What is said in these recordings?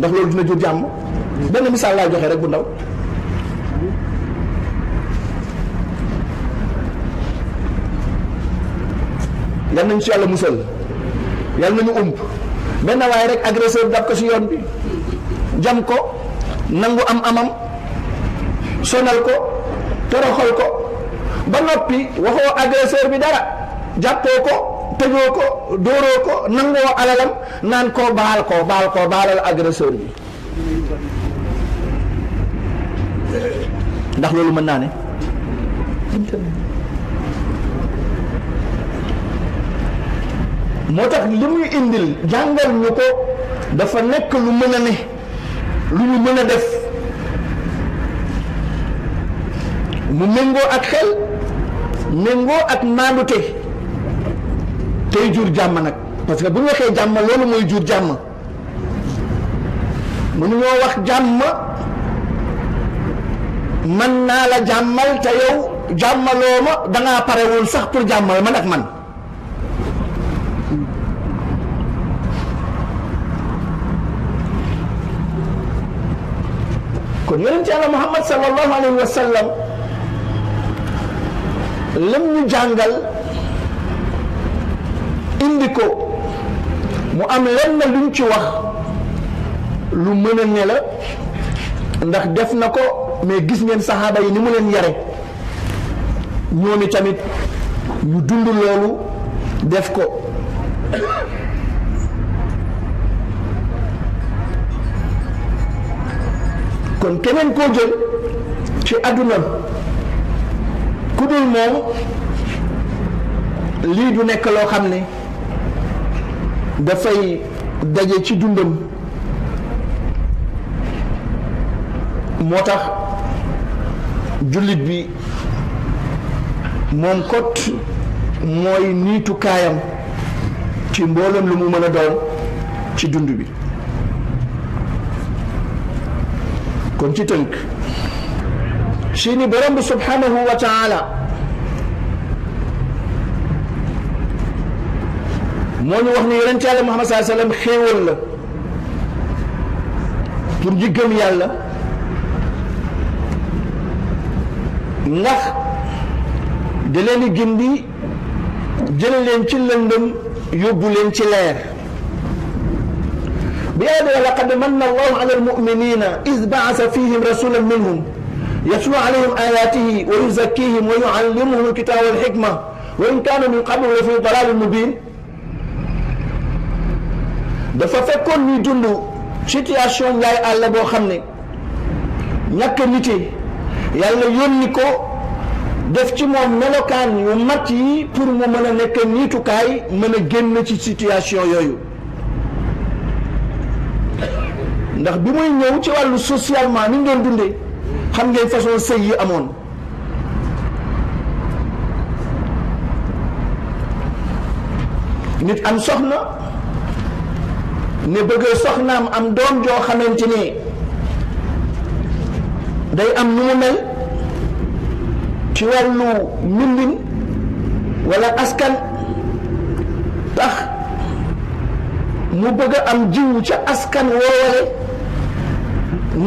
ndax loolu dina jur jàmm. benn misaal laa joxe rek bu ndaw. yal nañu si yàlla musal yal nañu benn waaye rek agresseur dab ko si yoon bi jam ko nangu amam sonal ko toroxal ko ba noppi waxoo agresseur bi dara jàppoo ko tëjoo ko dóoroo ko nangoo alalam naan ko baalal agresseur bi ndax loolu mën naa ne moo tax li muy indil jàngal ñu ko dafa nekk lu mën a ne lu ñu mën a def mu méngoo ak xel méngoo ak maandute tey jur jàmm nag parce que bu ñu waxee jàmm loolu mooy jur jàmm mënuñoo wax jàmm man naa la jàmmal te yow jàmmaloo ma dangaa parewul sax pour jàmmal man ak man kon yonent Yàlla Muhammad sallallahu alayhi wa sallam lam ñu jàngal indi ko mu am lenn luñ ci wax lu mën a ne la ndax def na ko mais gis ngeen saxaaba yi ni mu leen yare ñoomi tamit ñu dund loolu def ko kon keneen koo jël ci àdduna ku dul moom lii du nekk loo xam ne dafay daje ci dundam moo tax jullit bi moom kot mooy niitu kaayam ci mboolem lu mu mën a doon ci dund bi kon ci tënk si ni borom bi subhanahu wa taala moo ñu wax ni yonent Yàlla Muhammad sallallahu alayhi wa sallam xéewal la pour ñi gëm yàlla ndax da leen di gindi jël leen ci lëndëm yóbbu leen ci leer bi aaya laqad manna allahu ala almuminina id baasa fihim rasulan minhum yatlu alayhim ayatihi wa yuzakkihim wa yuallimuhum alkitaba walhikma wa in kaanu min qablu la fi dalalin mubin dafa fekkoon ñuy dund situation njaay àll boo xam ne ñàkk nite yàlla yónni ko def ci moom melokaan yu mat yi pour mu mën a nekk niitukaay mën a génn ci situation yooyu ndax bi muy ñëw ci wàllu socialement ni ñu doon dundee xam ngeen façon sëy yi amoon nit am soxna ne bëgg soxnaam am doom joo xamante ni day am nu mu mel ci wàllu mbindin wala askan tax mu bëgg a am jiwu ca askan woowale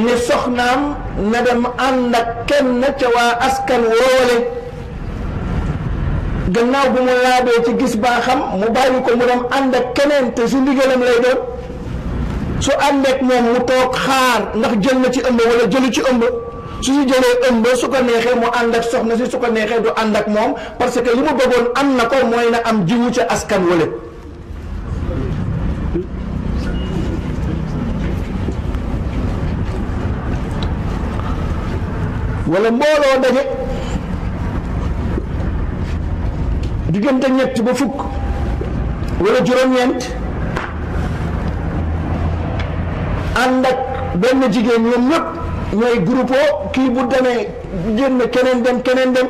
ne soxnaam na dem ànd ak kenn ca waa askan woowale gannaaw bu mu laabee ci gis baaxam mu bàyyi ko mu dem ànd ak keneen te su ndigalam lay doon su ànd ak moom mu toog xaar ndax jël na ci ëmb wala jëlu ci ëmb su ñu jëlee ëmb su ko neexee mu ànd ak soxna si su ko neexee du ànd ak moom parce que li mu bëggoon am na ko mooy na am jiwu ca askan wala wala mbooloo daje diggante ñett ba fukk wala juróom-ñeent ànd ak benn jigéen ñoom ñëpp ñooy groupe kii bu demee génn keneen dem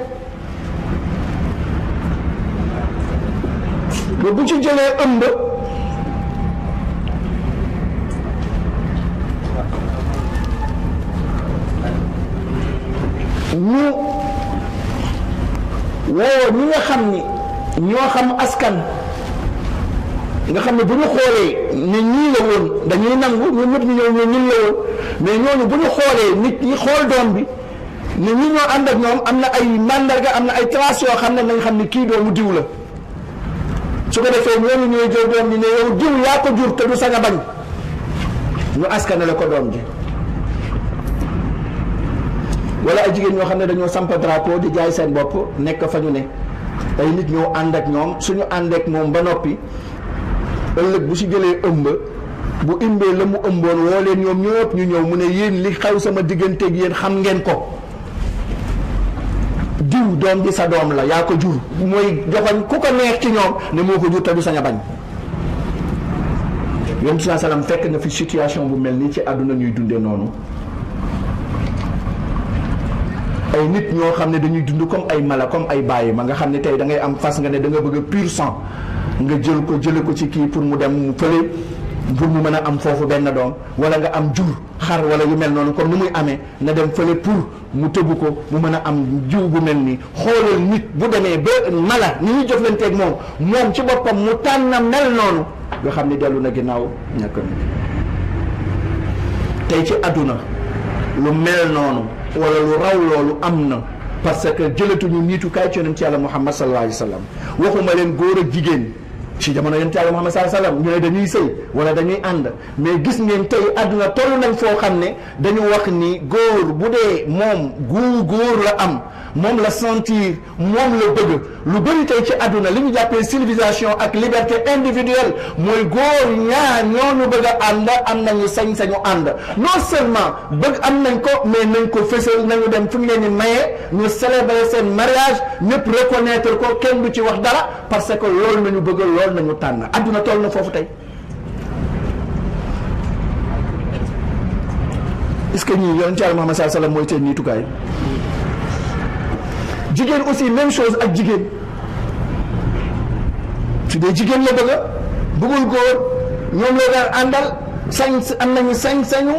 ba bu ci jëlee ëmb ñu woo ñi nga xam ni ñoo xam askan nga xam ne bu ñu xoolee ne ñii la woon dañuy nangu ñun ñëpp ñu ñëw ne ñun la woon mais ñooñu bu ñu xoolee nit ñi xool doom bi ne ñi ñoo ànd ak ñoom am na ay mandarga am na ay traces yoo xam ne nañ xam ne kii doomu diw la su ko defee ñooñu ñooy jël doom bi ne yow diw yaa ko jur te du sañ a bañ ñu askanale ko doom ji. wala ay jigéen ñoo xam ne dañoo samp drapeau di jaay seen bopp nekk fa ñu ne ay nit ñoo ànd ak ñoom suñu ànd ak moom ba noppi ëllëg bu si jëlee ëmb bu imbee la mu ëmboon woo leen ñoom ñëpp ñu ñëw mu ne yéen li xew sama digganteeg yéen xam ngeen ko diw doom ji sa doom la yaa ko jur mooy joxoñ ku ko neex ci ñoom ne moo ko jur te du sañ a bañ. yonent saa salaam fekk na fi situation bu mel nii ci àdduna ñuy dundee noonu ay nit ñoo xam ne dañuy dund comme ay mala comme ay bàyyi ma nga xam ne tey da ngay am fas nga ne da nga bëgg a pur sang nga jële ko ci kii pour mu dem mu fële pour mu mën a am foofu benn doom wala nga am jur xar wala yu mel noonu comme ni muy amee na dem fële pour mu tëbu ko mu mën a am jiw bu mel nii xoolal nit bu demee ba mala ni ñuy jëflanteeg moom ci boppam mu tànn mel noonu nga xam ne dellu na ginnaaw ñàkk na tey ci àdduna lu mel noonu wala lu raw loolu am na parce que jëlatuñu niitukaay ci yonent yàlla Muhammad sallallahu alayhi wa sallam waxuma leen góor ak jigéen ci jamono yonent yàlla Muhammad sallallahu alayhi wa sallam ñu ne dañuy sëy wala dañuy ànd mais gis ngeen tey àdduna toll nañ foo xam ne dañu wax ni góor bu dee moom góor la am moom la sentir moom la bëgg lu bëri tey ci àdduna li ñu jàppee civilisation ak liberté individuelle mooy góor ñaar ñooñu bëgg a ànd am nañu sañ-sañu ànd non seulement bëgg am nañ ko mais nañ ko fësal nañu dem fu mu leen di maye ñu célébrer seen mariage ñëpp reconnaître ko kenn du ci wax dara parce que loolu nañu bëgg loolu nañu tànn àdduna toll na foofu tey. est-ce que ñii yonent Yàlla Muhammad sallallahu alayhi wa sallam mooy seen niitukaay. jigéen aussi même chose ak jigéen su dee jigéen la bëggul góor ñoom la daan àndal am nañu sañ-sañu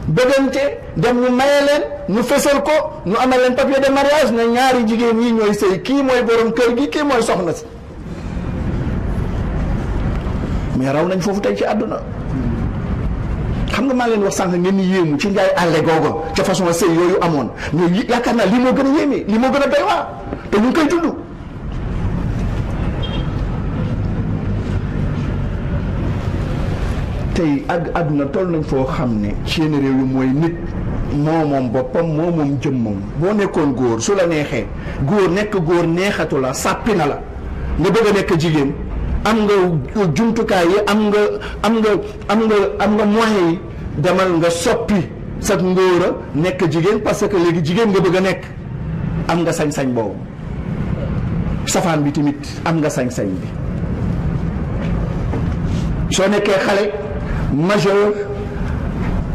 bëggante dem ñu maye leen ñu fësal ko ñu amal leen papier de mariage ne ñaari jigéen yi ñooy sëy kii mooy borom kër gi kii mooy soxna si mais raw nañ foofu tey ci àdduna xam nga maa leen wax sànq ngeen ni yéemu ci njaay àlle googu ca façon sëy yooyu amoon mais yaakaar naa lii moo gën a yéeme lii moo gën a doy waar te ñu ngi koy dund. tey ak àdduna toll nañ foo xam ne ci yenn réew yi mooy nit moom boppam moom jëmmam boo nekkoon góor su la neexee góor nekk góor neexatu la sàppi na la nga bëgg a nekk jigéen am nga jumtukaay yi am nga moyens yi demal nga soppi sa ngóora nekk jigéen parce que léegi jigéen nga bëgg a nekk am nga sañ-sañ boobu safaan bi tamit am nga sañ-sañ bi soo nekkee xale majeur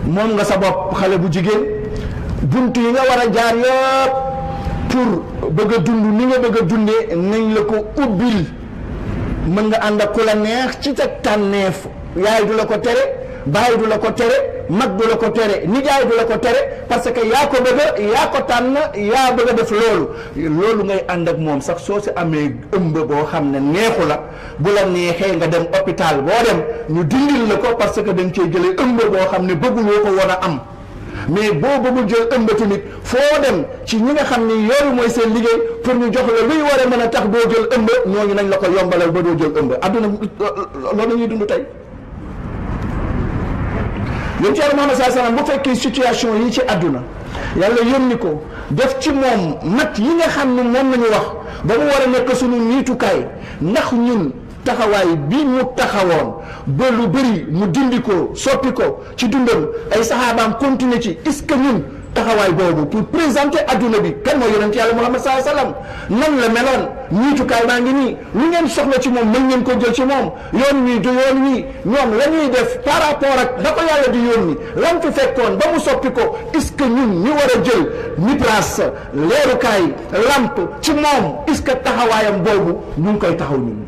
moom nga sa bopp xale bu jigéen bunt yi nga war a jaar yëpp pour bëgg a dund ni nga bëgg a dundee nañ la ko ubbil mën nga ànd ak ku la neex ci sa tànneef yaay du la ko tere baay du la ko tere mag du la ko tere nijaay du la ko tere parce que yaa ko bëgg yaa ko tànn yaa bëgg a def loolu ngay ànd ak moom sax soo si amee ëmb boo xam ne neexu la bu la neexee nga dem hôpital boo dem ñu dindil la ko parce que dañ cee jëlee ëmb boo xam ne bëgguloo ko war a am mais boo bëggul jël ëmb tamit foo dem ci ñi nga xam ni yooyu mooy seen liggéey pour ñu jox la luy war a mën a tax doo jël ëmb ñooñu nañ la ko yombalal ba doo jël ëmb adduna loolu la ñuy dund tey. yonent Yàlla Muhammad sallallahu alayhi wasallam bu fekkee situation yi ci àdduna yàlla yónni ko def ci moom mat yi nga xam ne moom la ñu wax ba mu war a nekk suñu niitukaay ndax ñun taxawaay bi mu taxawoon ba lu bëri mu dindi ko soppi ko ci dundam ay saxaabaam continuer ci est-ce que ñun taxawaay boobu pour présenter adduna bi kan mooy yonent Yàlla Muhammad sallallahu alayhi wasallam nan la meloon niitukaay baa ngi nii lu ngeen soxla ci moom mën ngeen ko jël ci moom yoon wi du yoon wi ñoom la ñuy def par rapport ak da ko yàlla di yónni lam fi fekkoon ba mu soppi ko est-ce que ñun ñu war a jël nipras leerukaay lamp ci moom est-ce que taxawaayam boobu ñu ngi koy taxaw ñun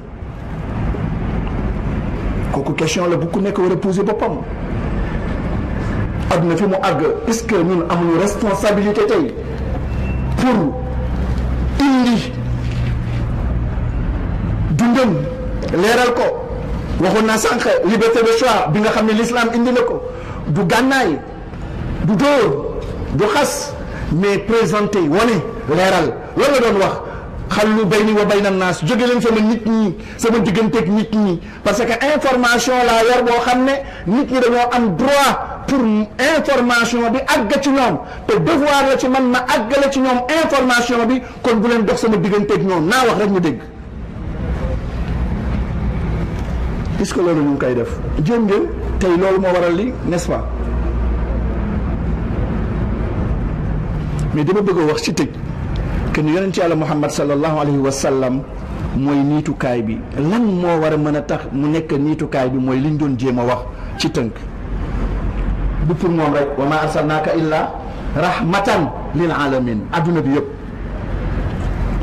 kooku question la bu ku nekk war a poser boppam adduna fi mu àgg est-ce que ñun amuñu responsabilité tey pour indi dundam leeral ko waxoon naa sànq liberté de choix bi nga xam ne l'islam indi na ko du gànnaay du dóor du xas mais présenté wane leeral loolu la doon wax xallu bayni wa bayna naas jóge leen sama nit ñi sama digganteeg nit ñi parce que information laa yor boo xam ne nit ñi dañoo am droit pour information bi àgg ci ñoom te devoir la ci man ma àggale ci ñoom information bi kon bu leen dox sama digganteeg ñoom naa wax rek ñu dégg. puisque loolu ñu ngi koy def jéem ngeen tey loolu moo waral li n'est-ce pas mais dama bëgg a wax ci tëj que ni yonent yàlla Muhammad sallallahu alayhi wa sallam mooy niitukaay bi lan moo war a mën a tax mu nekk niitukaay bi mooy liñ doon jéem a wax ci tënk du pour moom rek wa ma arsalnaaka illa rahmatan lil alamin adduna bi yëpp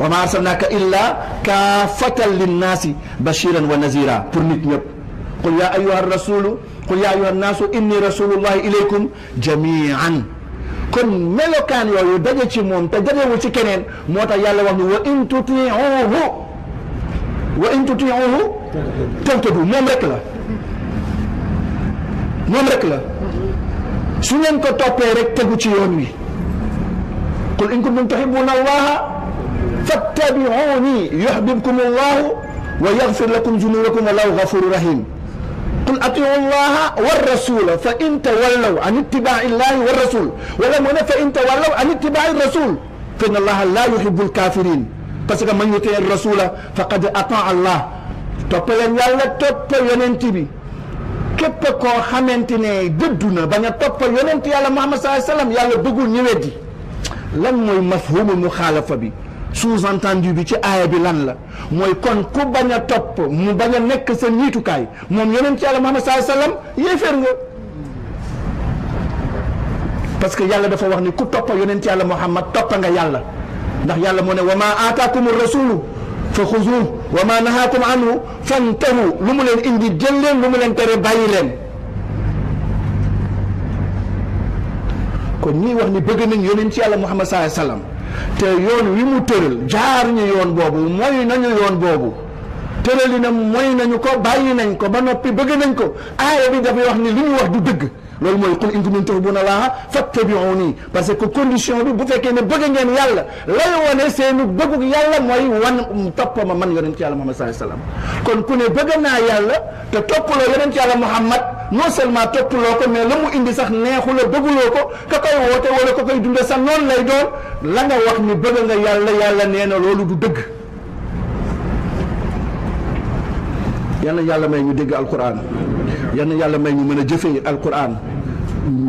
wa ma arsalnaaka illa kaafatan linnaasi bashiran wa nazira pour nit ñëpp qul ya ayyuha rasulu qul ya ayyuha nnaasu inni rasulullahi ilaykum jamian kon melokaan yooyu daje ci moom te dajewul ci keneen moo tax yàlla wax ni wa in tutiuhu tahtadu moom rek la su ngeen ko toppee rek tegu ci yoon wi qul in kuntum tuhibbuna allaha fattabi'uni yuhbibkum allahu wa yaghfir lakum zunubakum wallahu ghafurur rahim qul atiu allaha war rasula fa in tawallaw an ittiba'i llahi war rasul wala mu ne fa in tawallaw an ittiba'i rasul fa inna allaha la yuhibbul kafirin parce que man yuti rasula faqad ata allah toppaleen yàlla toppa yonent bi képp koo xamante ne dëddu na bañ a toppa yonent yàlla Muhammad sallallahu alayhi wasallam yàlla bëggul ñu weddi lan mooy mafhumu muxaalafa bi sous-entendu bi ci aaya bi lan la mooy kon ku bañ a topp mu bañ a nekk sa niitukaay moom yonent yàlla Muhammad sallallahu alayhi wasallam yéeféer nga parce que yàlla dafa wax ni ku toppa yonent yàlla Muhammad toppa nga yàlla ndax yàlla moo ne wa ma aataakum rasulu fa xuzuuhu wa ma nahaakum anhu fantahu lu mu leen indi jël leen lu mu leen tere bàyyi leen kon ñii wax ni bëgg nañ yonent yàlla Muhammad sallallahu alayhi wasallam te yoon wi mu tëral jaar ñu yoon boobu mooy nañu yoon boobu tërali na mooy nañu ko bàyyi nañ ko ba noppi bëgg nañ ko aaya bi dafay wax ni li ñu wax du dëgg loolu mooy qul in kuntum tuhibbuuna llaaha fattabi'uuni parce que condition bi bu fekkee ne bëgg ngeen yàlla lay wane seenu bëggug yàlla mooy wan topp ma man yonent yàlla Muhammad sallallahu alayhi wasallam kon ku ne bëgg naa yàlla te toppaloo yonent yàlla Muhammad non seulement toppaloo ko mais la mu indi sax neexu la bëgguloo ko ka koy woote wala ka koy dunde sax noonu lay doon la nga wax ni bëgg nga yàlla yàlla nee na loolu du dëgg. yal na yàlla may ñu dégg alquran yal na yàlla may ñu mën a jëfee alquran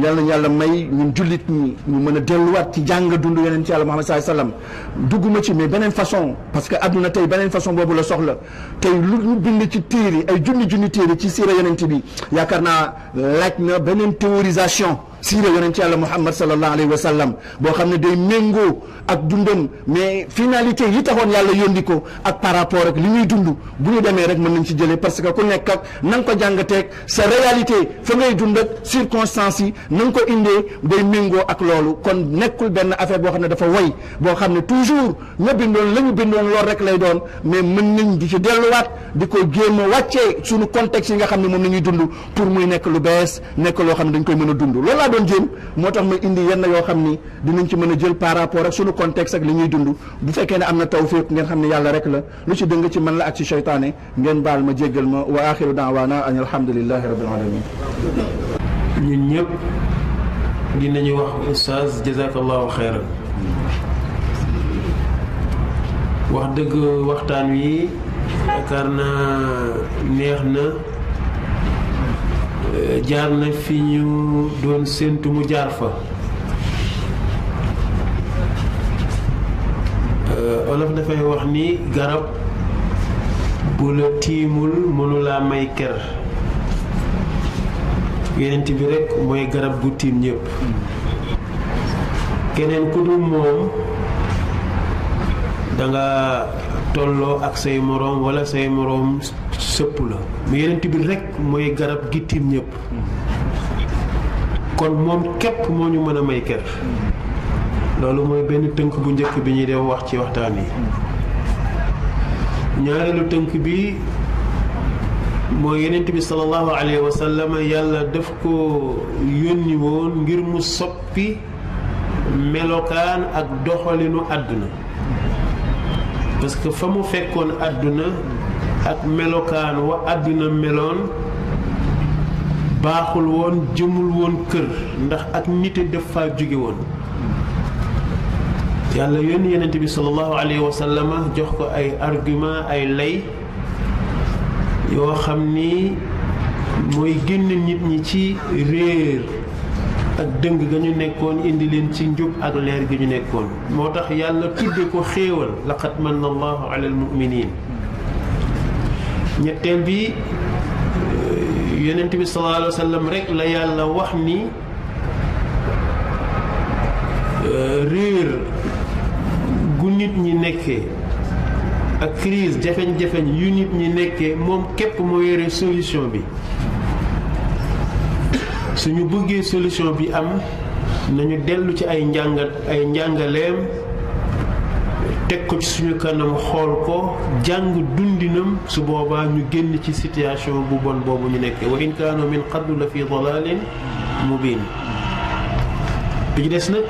yal na yàlla may ñun jullit ñi ñu mën a delluwaat ci jàng dund yeneen ci yàlla Muhammad sallallahu alayhi wasallam dugguma ci mais beneen façon parce que adduna tey beneen façon boobu la soxla tey lu ñu bind ci téere ay junni téere ci siira yonent bi yaakaar naa laaj na beneen théorisation siira yonent ci yàlla Muhammad sallallahu alayhi wa sallam boo xam ne day méngoo ak dundam mais finalité yi taxoon yàlla yónni ko ak par rapport ak li ñuy dund bu ñu demee rek mën nañ ci jëlee parce que ku nekk ak na nga ko jàngateeg sa réalité fa ngay dund ak circonstances yi na nga ko indee day méngoo ak loolu kon nekkul benn affaire boo xam ne dafa woy boo xam ne toujours ña bindoon la ñu bindoon loolu rek lay doon mais mën nañ di ci delluwaat di ko jéem a wàccee suñu contexte yi nga xam ne moom la ñuy dund pour muy nekk lu bees nekk loo xam ne dañ koy mën a dund loolu laa doon jéem moo tax ma indi yenn yoo xam ni dinañ ci mën a jël par rapport ak suñu contexte ak li ñuy dund bu fekkee ne am na tawfiq ngeen xam ne yàlla rek la lu ci dëng ci man la ak ci seytaane ngeen baal ma jéggal ma wa axiru daawaana an alhamdulillahi rabbil alamin ñun ñëpp dinañu wax oustaz jazakallahu xeyran wax dëgg waxtaan wi yaakaar naa neex na jaar na fi ñu doon séntu mu jaar fa olof dafay wax ni garab bu la tiimul mënulaa may ker yenent bi rekk mooy garab gu tiim ñépp keneen ku dul moom danga tolloo ak say moroom walla say moroom sëpp la mais yenent bi rekk mooy garab gi tiim ñépp kon moom képp moo ñu mën a may ker loolu mooy benn tënk bu njëkk bi ñuy def wax ci waxtaan yi ñaareelu tënk bi mooy yonent bi sallallahu alayhi wa sallam yàlla daf ko yónni woon ngir mu soppi melokaan ak doxalinu àdduna parce que fa mu fekkoon àdduna ak melokaan wa àdduna meloon baaxul woon jëmul woon kër ndax ak nite def faa jóge woon yàlla yónni yonent bi sallallahu alayhi wa sallam jox ko ay argument ay lay yoo xam ni mooy génn nit ñi ci réer ak dëng ga ñu nekkoon indi leen ci njub ak leer gi ñu nekkoon moo tax yàlla tudde ko xéewal laqad manna allahu ala almuminin ñetteel bi yonent bi sallallahu alayhi wa sallam rek la yàlla wax ni réer gu nit ñi nekkee ak crise jafeñ-jafeñ yu nit ñi nekkee moom képp moo yore solution bi suñu bëggee solution bi am nañu dellu ci ay njàngaleem teg ko ci suñu kanam xool ko jàng dundinam su boobaa ñu génn ci situation bu bon boobu ñu nekkee wa in kaanu min qablu la fi dalalin mubin bi ci des nag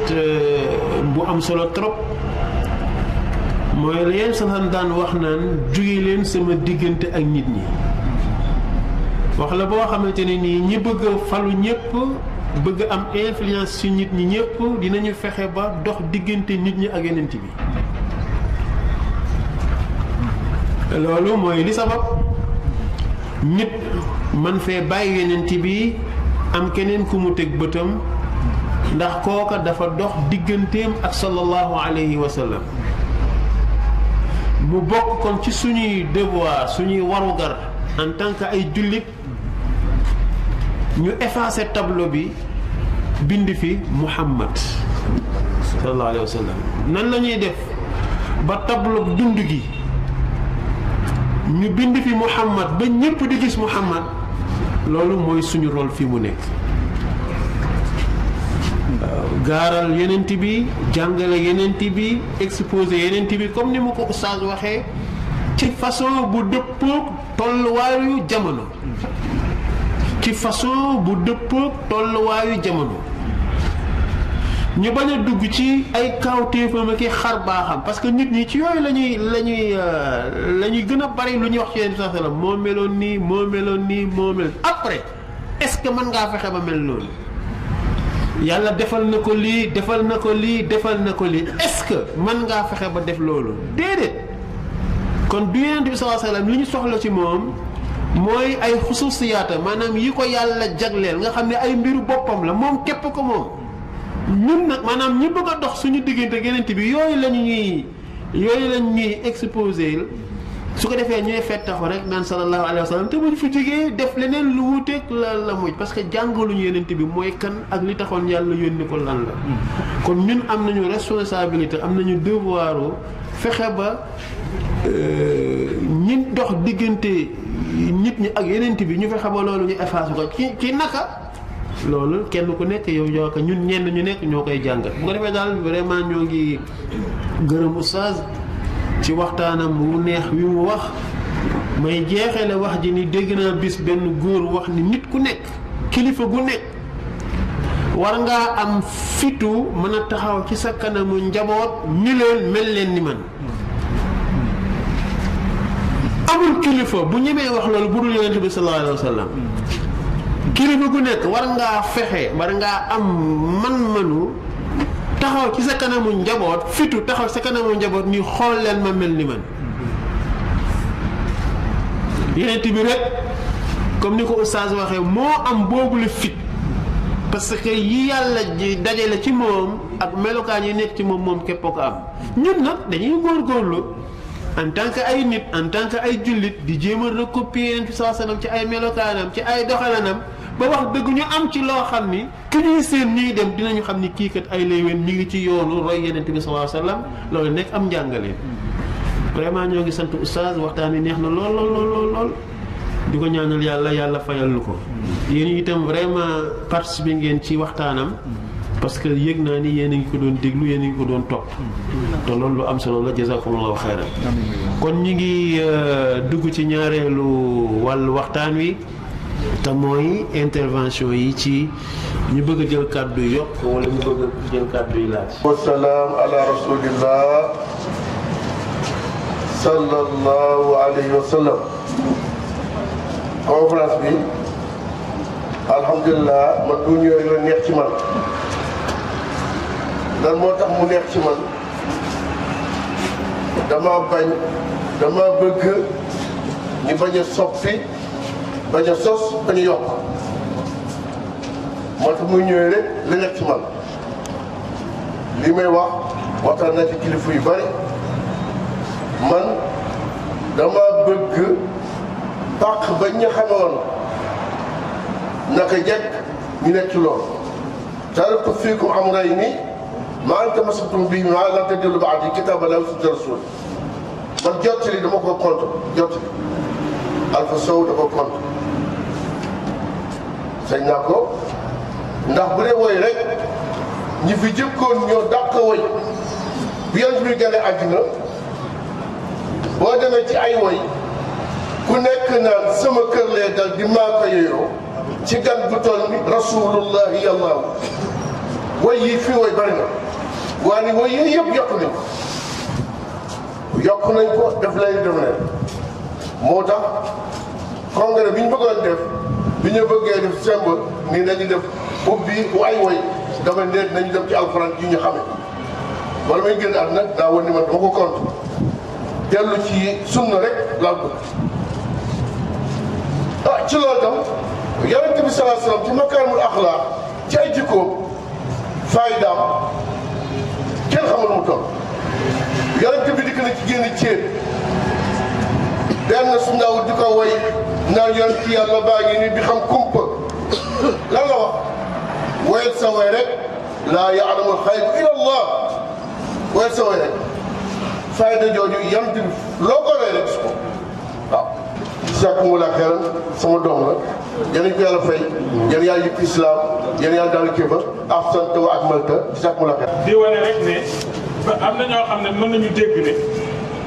bu am solo trop mooy la yeen saxan daan wax naan jóge leen sama diggante ak nit ñi wax la boo xamante ne nii ñi bëgg a falu ñëpp bëgg am influence ci nit ñi ñëpp dinañu fexe ba dox diggante nit ñi ak yonent bi loolu mooy li sabab nit man fee bàyyi yonent bi am keneen ku mu teg bëtam ndax kooka dafa dox digganteem ak sallallahu alayhi wa sallam mu bokk kon ci suñuy devoir suñuy warugar en tant que ay jullit ñu effacer tableau bi bind fi Muhammad sallallahu alayhi wa sallam nan la ñuy def ba tableau dund gi ñu bind fi Muhammad ba ñëpp di gis Muhammad loolu mooy suñu rôle fi mu nekk gaaral yenent bi jàngale yenent bi exposé yenent bi comme ni ma ko oustaz waxee ci façon bu dëppoog tolluwaayu jamono ci façon bu dëppoog tolluwaayu jamono ñu bañ a dugg ci ay kawtéefam ak xar baaxam parce que nit ñi ci yooyu la ñuy gën a bari lu ñuy wax ci yenent bi sallallahu alayhi wasallam moo meloon nii moo meloon nii moo meloon après est-ce que mën ngaa fexe ba mel noonu yàlla defal na ko lii defal na ko lii defal na ko lii est-ce que mën ngaa fexe ba def loolu déedéet kon du yonent bi sallallahu alayhi wasallam li ñu soxla ci moom mooy ay xususiyaata maanaam yi ko yàlla jagleel nga xam ne ay mbiru boppam la moom képp ko moom ñun nag maanaam ñi bëgg a dox suñu diggante yonent bi yooyu lañ ñuy exposé su ko defee ñooy fettaxu rek naan sallallahu alayhi wa sallam te bu ñu fi jógee def leneen lu wuuteeg la mujj parce que jàngaluñu yonent bi mooy kan ak li taxoon yàlla yónni ko lan la. kon ñun am nañu responsabilité am nañu devoir fexe ba ñi dox diggante nit ñi ak yonent bi ñu fexe ba loolu ñu effacé ko ci naka. loolu kenn ku nekk yow yoo ko ñun ñenn ñu nekk ñoo koy jàngat bu ko defee daal vraiment ñoo ngi gërëm oustaz ci waxtaanam wu neex wi mu wax may jeexale wax ji ni dégg naa bis benn góor wax ni nit ku nekk kilifa gu nekk war ngaa am fitu mën a taxaw ci sa kanamu njaboot ni leen mel leen ni man amul kilifa bu ñemee wax loolu bu dul yonent bi sallallahu alayhi wa sallam kilifa gu nekk war ngaa fexe war ngaa am man-manu taxaw ci sa kanamu njaboot fitu taxaw sa kanamu njaboot ni xool leen ma mel ni man yonent bi rek comme ni ko oustaz waxee moo am boobu la fit parce que yi yàlla ji dajale ci moom ak melokaan yi nekk ci moom képp ko am ñun nag dañuy góorgóorlu en tant que ay nit en tant que ay jullit di jéem a recopier yonent bi sallallahu alayhi wasallam ci ay melokaanam ci ay doxalanam ba wax dëgg ñu am ci loo xam ni ki ñuy seen ñuy dem dinañu xam ni kii kat ay léewén mi ngi ci yoonu roy yonent bi sallallahu alayhi wasallam loolu nekk am njàngale vraiment ñoo ngi sant oustaz waxtaan wi neex na lool di ko ñaanal yàlla fayal lu ko yéen itam vraiment participer ngeen ci waxtaanam parce que yëg naa ni yéen a ngi ko doon déglu yéen a ngi ko doon topp te loolu lu am solo la jazakumullahu xayran kon ñu ngi dugg ci ñaareelu wàllu waxtaan wi te mooy intervention yi ci ñu bëgg a jël kàddu yi yokk wala ñu bëgg a jël kàddu yi laaj. wasalaam ala rasulillah sallallahu alayhi wa sallam. conférence bi alhamdulilah man du ñëwee la neex ci man lan moo tax mu neex ci man dama bëgg ñu bañ a soppi bañ a sos bañ a yokk moo tax muy ñëwee rek la neex ci man li may wax waxtaan na ci kilifa yu bari man dama bëgg pàq ba ñu xamoon naka jekk ñu nekk ci loolu taraktu fiikum amrayni maa in tamassaktum bihimaa lan tadillu ba'dii kitaabalaahi wa sunnata rasuul man jottali dama ko compte jottali Alpha Sow da ko compte sañ naa ko ndax bu dee woy rek ñi fi jëkkoon ñoo dàq woy bi Yonent bi gane àddina boo demee ci ay woy ku nekk naan sama kër lee dal di maa ko yeyoo ci gan bu toll ni rasulullahi yàllaahu woy yi fii woy bari na waaye woy yi yëpp yokk nañ ko def lay def leen moo tax congrès bi ñu bëggoon def bi ñu bëggee def symbole nii nañu def ubbi waay woy dama ne nañu dem ci alxuraan yi ñu xame wala may génn àdduna daa woon ni man dama ko compte dellu ci sunna rek laa bëgg ci loolu tam yonent bi sallallahu alayhi wasallam ci makaarimul axlaaq ci ay jikkoom faydaam kenn xamul mu toll yonent bi dikk na ci génn ceeb benn su ndaw di ko woy naan yonent yàlla baa ngi nii bi xam kumpa lan la wax woyal sa way rek laa ya'lamul xayba illa Allah woyal sa way rek fayda jooju yonent bi loo ko rey rek su ko waaw jazakumullahu xayran sama doom la yéen ko yàlla fay yéen yàlla yëpp islam yéen yàlla daal kéba ahsanta wa akmalta jazakumullahu xayran di wane rek ne am na ñoo xam ne mën nañu dégg ne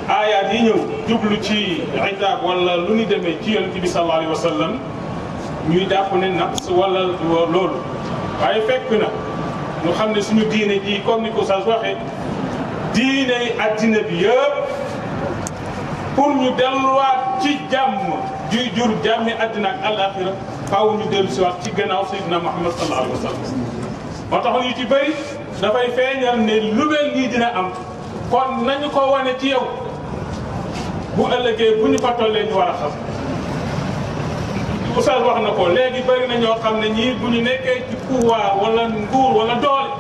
aayaat yi ñëw jublu ci itaab wala lu ñu demee ci yonent bi sallallahu alayhi wa sallam ñuy jàpp ne naqs wala loolu waaye fekk na ñu xam ne suñu diine ji comme ni ko Oustaz waxee diine addina bi yëpp pour ñu delluwaat ci jàmm juy jur jàmmi addina ak alaxira faaw ñu dellu si waat ci gannaaw Seydina Muhammad sallallahu alayhi wa sallam moo tax ñu ci bëri dafay feeñal ne lu mel nii dina am kon nañu ko wane ci yow bu ëllëgee bu ñu fa tollee ñu war a xam Oustaz wax na ko léegi bëri na ñoo xam ne ñii bu ñu nekkee ci pouvoir wala nguur wala doole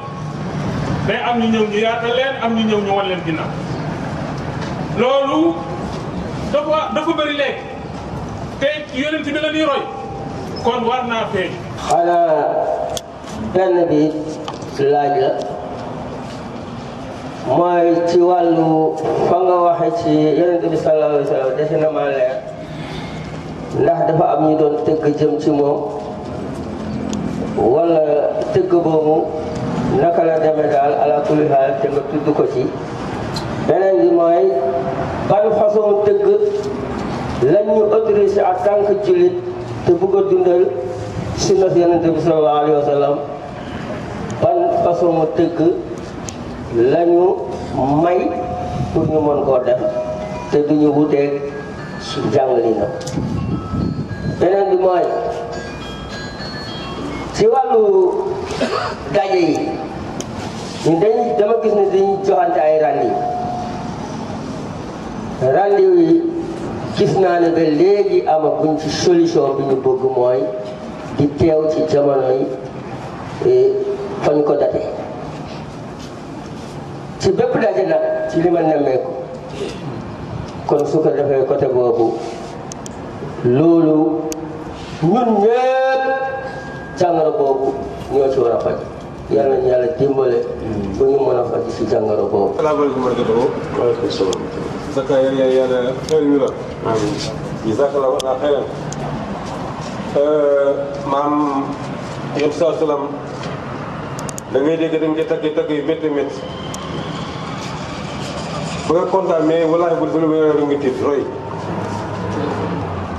day am ñu ñëw ñu yaatal leen am ñu ñëw ñu wan leen ginnaaw loolu dafa bëri léegi te yonent bi la ñuy roy kon war naa feeñ. xanaa benn bi laaj la mooy ci wàllu fa nga waxe ci yonent bi sallallahu alayhi wa sallam dese na maa leer ndax dafa am ñu doon tëgg jëm ci moom wala tëgg boobu naka la demee daal ala kulli haal te nga tudd ko ci beneen bi mooy ban façon tëgg lañ ñu autorisé en tant que jullit te bëgg a dundal sunna yonent bi sallallahu alayhi wa sallam ban façon tëgg lañu may pour ñu mën koo def te duñu wuteeg jàngali na beneen bi mooy ci wàllu daje yi ñu dama gis ne dañuy joxante ay ràlli yi gis naa ne ba léegi amaguñ ci solution bi ñu bëgg mooy di teew ci jamono yi fañ ko date ci bépp daje nag ci li ma nemmeeku kon su ko defee côté boobu loolu ñun ñëpp jàngoro boobu ñoo ci war a faj yàlla ñu yàlla dimbale bu ñu mën a faj ci jàngoro boobu. salaamaaleykum wa rahmatulah. waaleykum salaam. Zaka yàlla xëy na la. amiin. jazakallahu xayran. maam yëpp saa salaam da ngay dégg dañ koy tagg yu métti métti ba nga kontaan mais wallaahi bu dul da nga tiit roy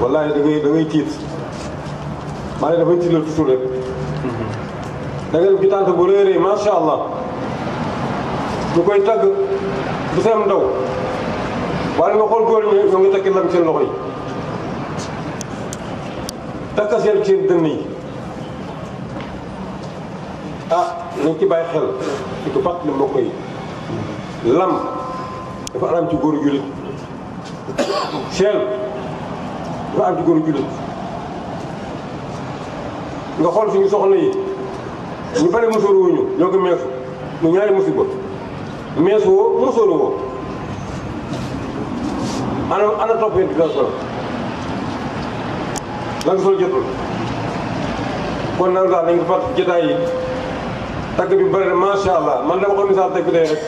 wallaahi da ngay tiit maa ne dafay tiital toujours rek da nga dem ci tànt bu réeree macha allah ñu koy tagg du seen ndaw waaye nga xool góor ñi ñoo ngi takki lam seen loxo yi takka seen dënn yi nañ ci bàyyi xel di ko fàttali mbokk yi lam dafa araam ci góoru jullit seen dafa am ci góoru jullit nga xool suñu soxna yi ñu bari musóoru wuñu ñoo ko meesu mu ñaari musiba meesu woo musóoru woo ana topp yéen bi sol la nga sol jotul kon nag daal nañ ko fàtt jotaay yi tagg bi bëri na macha allah man dama ko misaal teg tey rek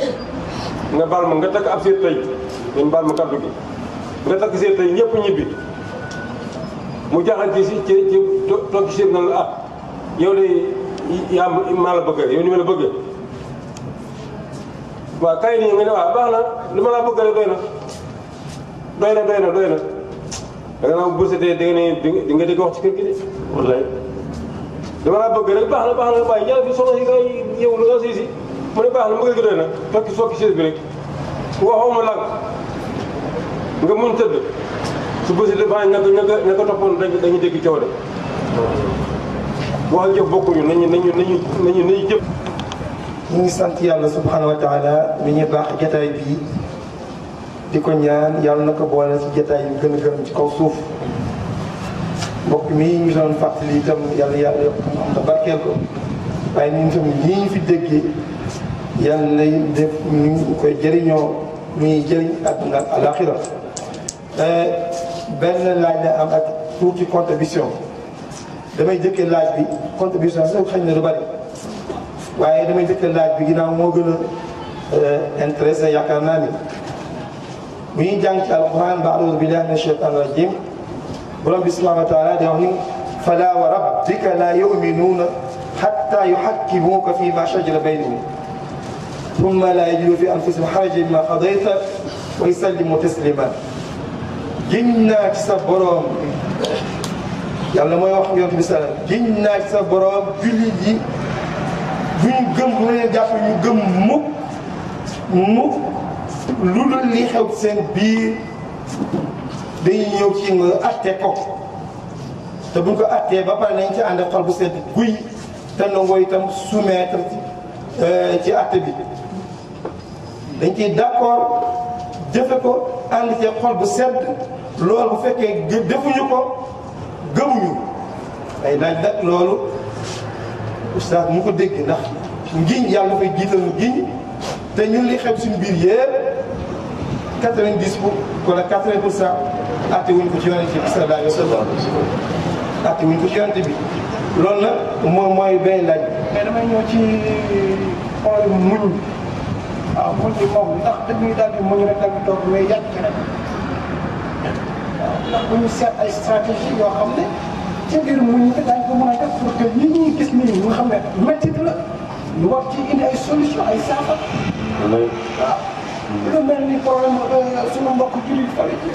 nga baal ma nga takk ab seet tey ngeen baal ma kaddu gi nga takk seet tey ñëpp ñibbi mu jaaxal ci toog ci seet na la yow de yaa maa la bëgg yow ni ma la bëgg waaw kay nii nga ne waaw baax na li ma laa bëgg rek doy na da nga naan bu setee di nga dégg wax ci kër gi de wallaay dama laa bëgg rek baax na waaye yàlla bi soxna si kay yow lu nga si mu ne baax na bëgg gi doy na fokki seet bi rek waxoo ma lànk nga mun tëdd su bësi dafa ña ko toppoon dañu dégg coow de wax ak jëf bokkuñu nañu jëf. ñu ngi sant yàlla subhanahu wa taala mi ñu baax jataay bii di ko ñaan yàlla na ko boole ci jataay yu gën a gërëm ci kaw suuf mbokk mi ñu doon fàttali itam yàlla yokk xam te barkeel ko waaye ñun itam lii ñu fi déggee yàlla lay def ñu koy jëriñoo lu ñuy jëriñ àdduna ak alaxira benn laaj la am ak tuuti contribution damay jëkkee laaj bi contribution sax xëy na lu bari waaye damay jëkkee laaj bi ginnaaw moo gën a intéressé yaakaar naa ni bu ñuy jàng ci alquran ba a'uudu billahi mina shaytaani rajim borom bi subhanahu wa taala di wax ni fala wa rabbika la yuminuuna hatta yuhakkimuuka fi ma shajara baynahum thumma la yajidu fi anfusihim harajan mimma qadayta wa yusallimu taslima giñ naa ci sa borom yàlla mooy wax yonent bi salaam giñ naa ci sa borom jullit yi bu ñu gëm bu leen jàpp ñu gëm mukk lu dul li xew seen biir dañuy ñëw ci nga atte ko te buñ ko attee ba pare nañ ci ànd xol bu sedd guy te nangoo itam soumettre ci atte bi dañ ciy d'accord jëfe ko ànd ci xol bu sedd loolu bu fekkee defuñu ko gëmuñu ay laaj nag loolu oustaz mu ko dégg ndax ngiñ yàlla dafay jiital ngiñ te ñun li xew suñu biir yëpp 90 pour wala 80% atte wuñ ko ci yonent bi sallallahu alayhi wa sallam atte wuñ ko ci yonent bi loolu nag moom mooy benn laaj mais damay ñëw ci xool muñ waaw muñ bi moom ndax dañuy daal di muñ rek daal di toog mais yàgg rek waaw ndax bu ñu seet ay stratégie yoo xam ne ci biir muñ bi daañu ko mën a def pour que ñi ñuy gis nii nga xam ne métti la ñu war ci indi ay solution ay saafara waaw lu mel ni problème suñu mbokk jullit fale ci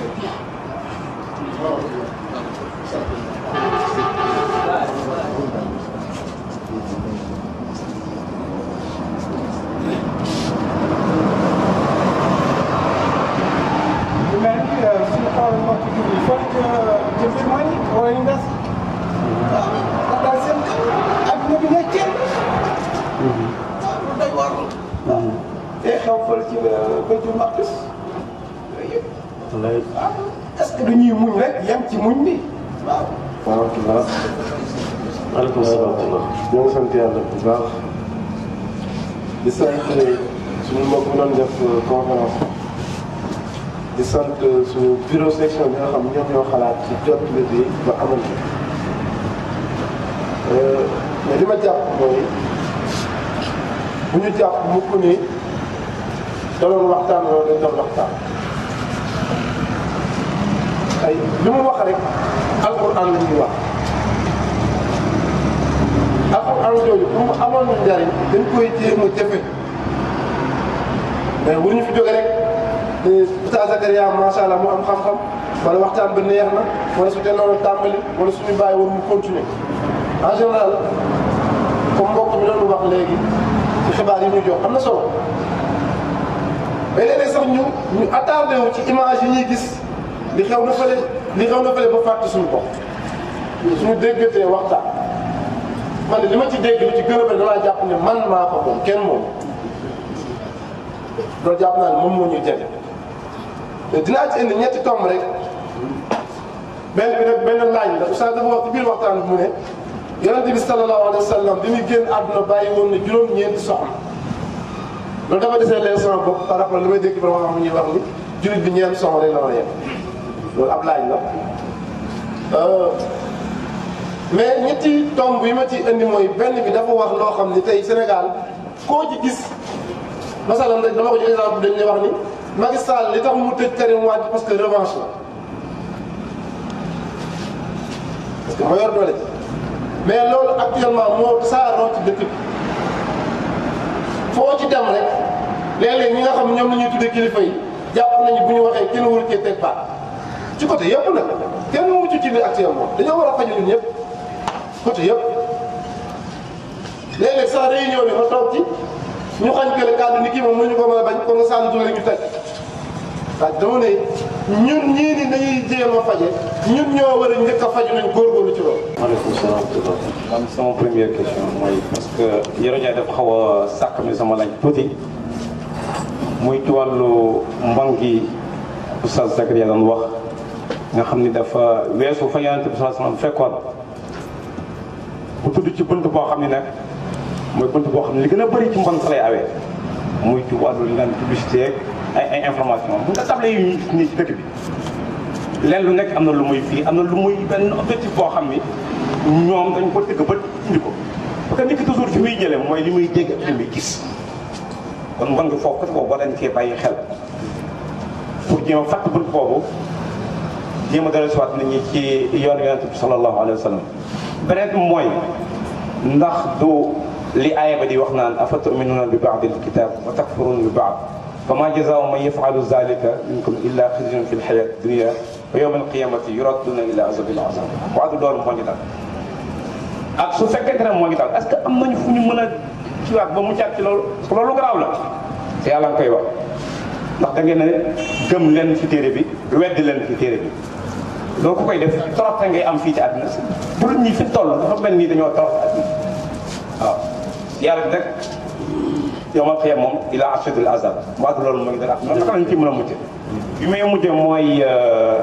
lu mel ni suñu problème mbokk jullit fale ci biir mooy wala ñu des waaw daal seen adduna bi ngay ceeb waaw lu day war te xew fële ci Baytul Maqdis yooyu yëpp. waaw est-ce que dañuy muñ rek yem ci muñ bi waaw. waaw. maaleykum salaam. ñoo ngi sant yàlla bu baax di sant suñu mbokk mi doon def conférence di sant suñu bureau section bi nga xam ñoom ñoo xalaat ci jot bi ba amal ko mais li ma jàpp mooy bu ñu jàpp mukk ni. daloon waxtaan loolu dañ doon waxtaan ay li mu wax rek alquran la ñuy wax alquran jooju bu mu amoon njariñ dañ koy jéem a jëfe mais bu ñu fi jóge rek Oustaz Zakaria macha allah mu am xam-xam wala waxtaan bi neex na wala su dee noonu tàmbali wala suñu bàyyi woon mu continuer en général comme mbokk mi doon wax léegi ci xibaar yi ñuy jox am na solo mais léeg-léeg sax ñu attardé wu ci image yi ñuy gis li xew na fële ba fàtte suñu bopp suñu déggatee waxtaan man de li ma ci dégg lu ci gën a bëri damaa jàpp ne man maa ko moom kenn moom loolu jàpp naa ne moom moo ñuy jege te dinaa ci indi ñetti tomb rek benn bi nag benn laaj la oustaz dafa wax ci biir waxtaan bi mu ne yonente bi sallallahu alayhi wa sallam bi muy génn àdduna bàyyi woon na juróom-ñeenti soxna loolu dafa desee leen sama bopp par rapport li may dégg borom xam ñuy wax ni jullit bi ñeent soxna rek la war a yem loolu ab laaj la mais ñetti tomb yi ma ci indi mooy benn bi dafa wax loo xam ni tey Sénégal koo ci gis masalan rek dama ko jox exemple dañ lay wax ni Macky Sall li tax mu tëj Karim Wade parce que revanche la parce que moo yor doole mais loolu actuellement moo saaroo ci dëkk bi foo ci dem rek léeg-léeg ñi nga xam ñoom la ñuy tuddee kilifa yi jàpp nañu bu ñu waxee kenn waru cee teg baat ci côté yëpp nag kenn mucc ci li actuellement dañoo war a faju ñun ñëpp côté yëpp léeg-léeg sax réunion bi ma toog ci ñu xañ kële kàddu ni kii moom mënuñu ko mën a bañ kon nga sànni tuuti rek ñu teg waaw dama ne ñun ñii ni nañuy jéem a faje ñun ñoo war a njëkk a faju nañ góorgóorlu ci loolu. maaleykum salaam wa rahmatulah. man sama première question mooy parce que Yoro Dia dafa xaw a sàkk mi sama laaj tuuti muy ci wàllu mbon gi Oustaz Zakaria doon wax nga xam ni dafa weesu fa Yonent bi sallallahu alayhi wasallam fekkoon bu tudd ci bunt boo xam ne nag mooy bunt boo xam ne li gën a bëri ci mbon sa lay awee muy ci wàllu li naan publicité ay information bu nga table yu ñu gis nii ci dëkk bi leen lu nekk am na lu muy fii am na lu muy benn objectif boo xam ni ñoom dañ ko tëgg ba indi ko parce que nit ki toujours fi muy jëlee mooy li muy dégg ak li muy gis kon mbon gi foofu côté boobu war nañ cee bàyyi xel pour jéem a fàtt bunt boobu jéem a dellusiwaat nit ñi ci yoon Yonent bi sallallahu alayhi wa sallam beneen bi mooy ndax du li aaya ba di wax naan afa tu'minuuna bi ba'dil kitaab wa takfuruuna bi ba'd fama jazaa'u man yaf'alu zaalika minkum illaa khizyun fil hayaati dunya wa yawmal qiyaamati yuradduuna ilaa azabil aziim waatu loolu moo ngi dal ak su fekkente ne moo ngi dal est-ce que am nañu fu ñu mën a ciwaat ba mu caat ci loolu parce que loolu garaaw la te yàlla nga koy wax ndax da ngeen ne gëm leen ci téere bi weddi leen ci téere bi donc ku koy def trop ngay am fii ci àdduna si pour ñi fi toll dafa mel ni dañoo trop àdduna waaw yàlla rek yawmal qiyaama moom ilaa ashadil azab waatu loolu moo ngi dal ak naka lañ ci mën a mucc bi may mujjee mooy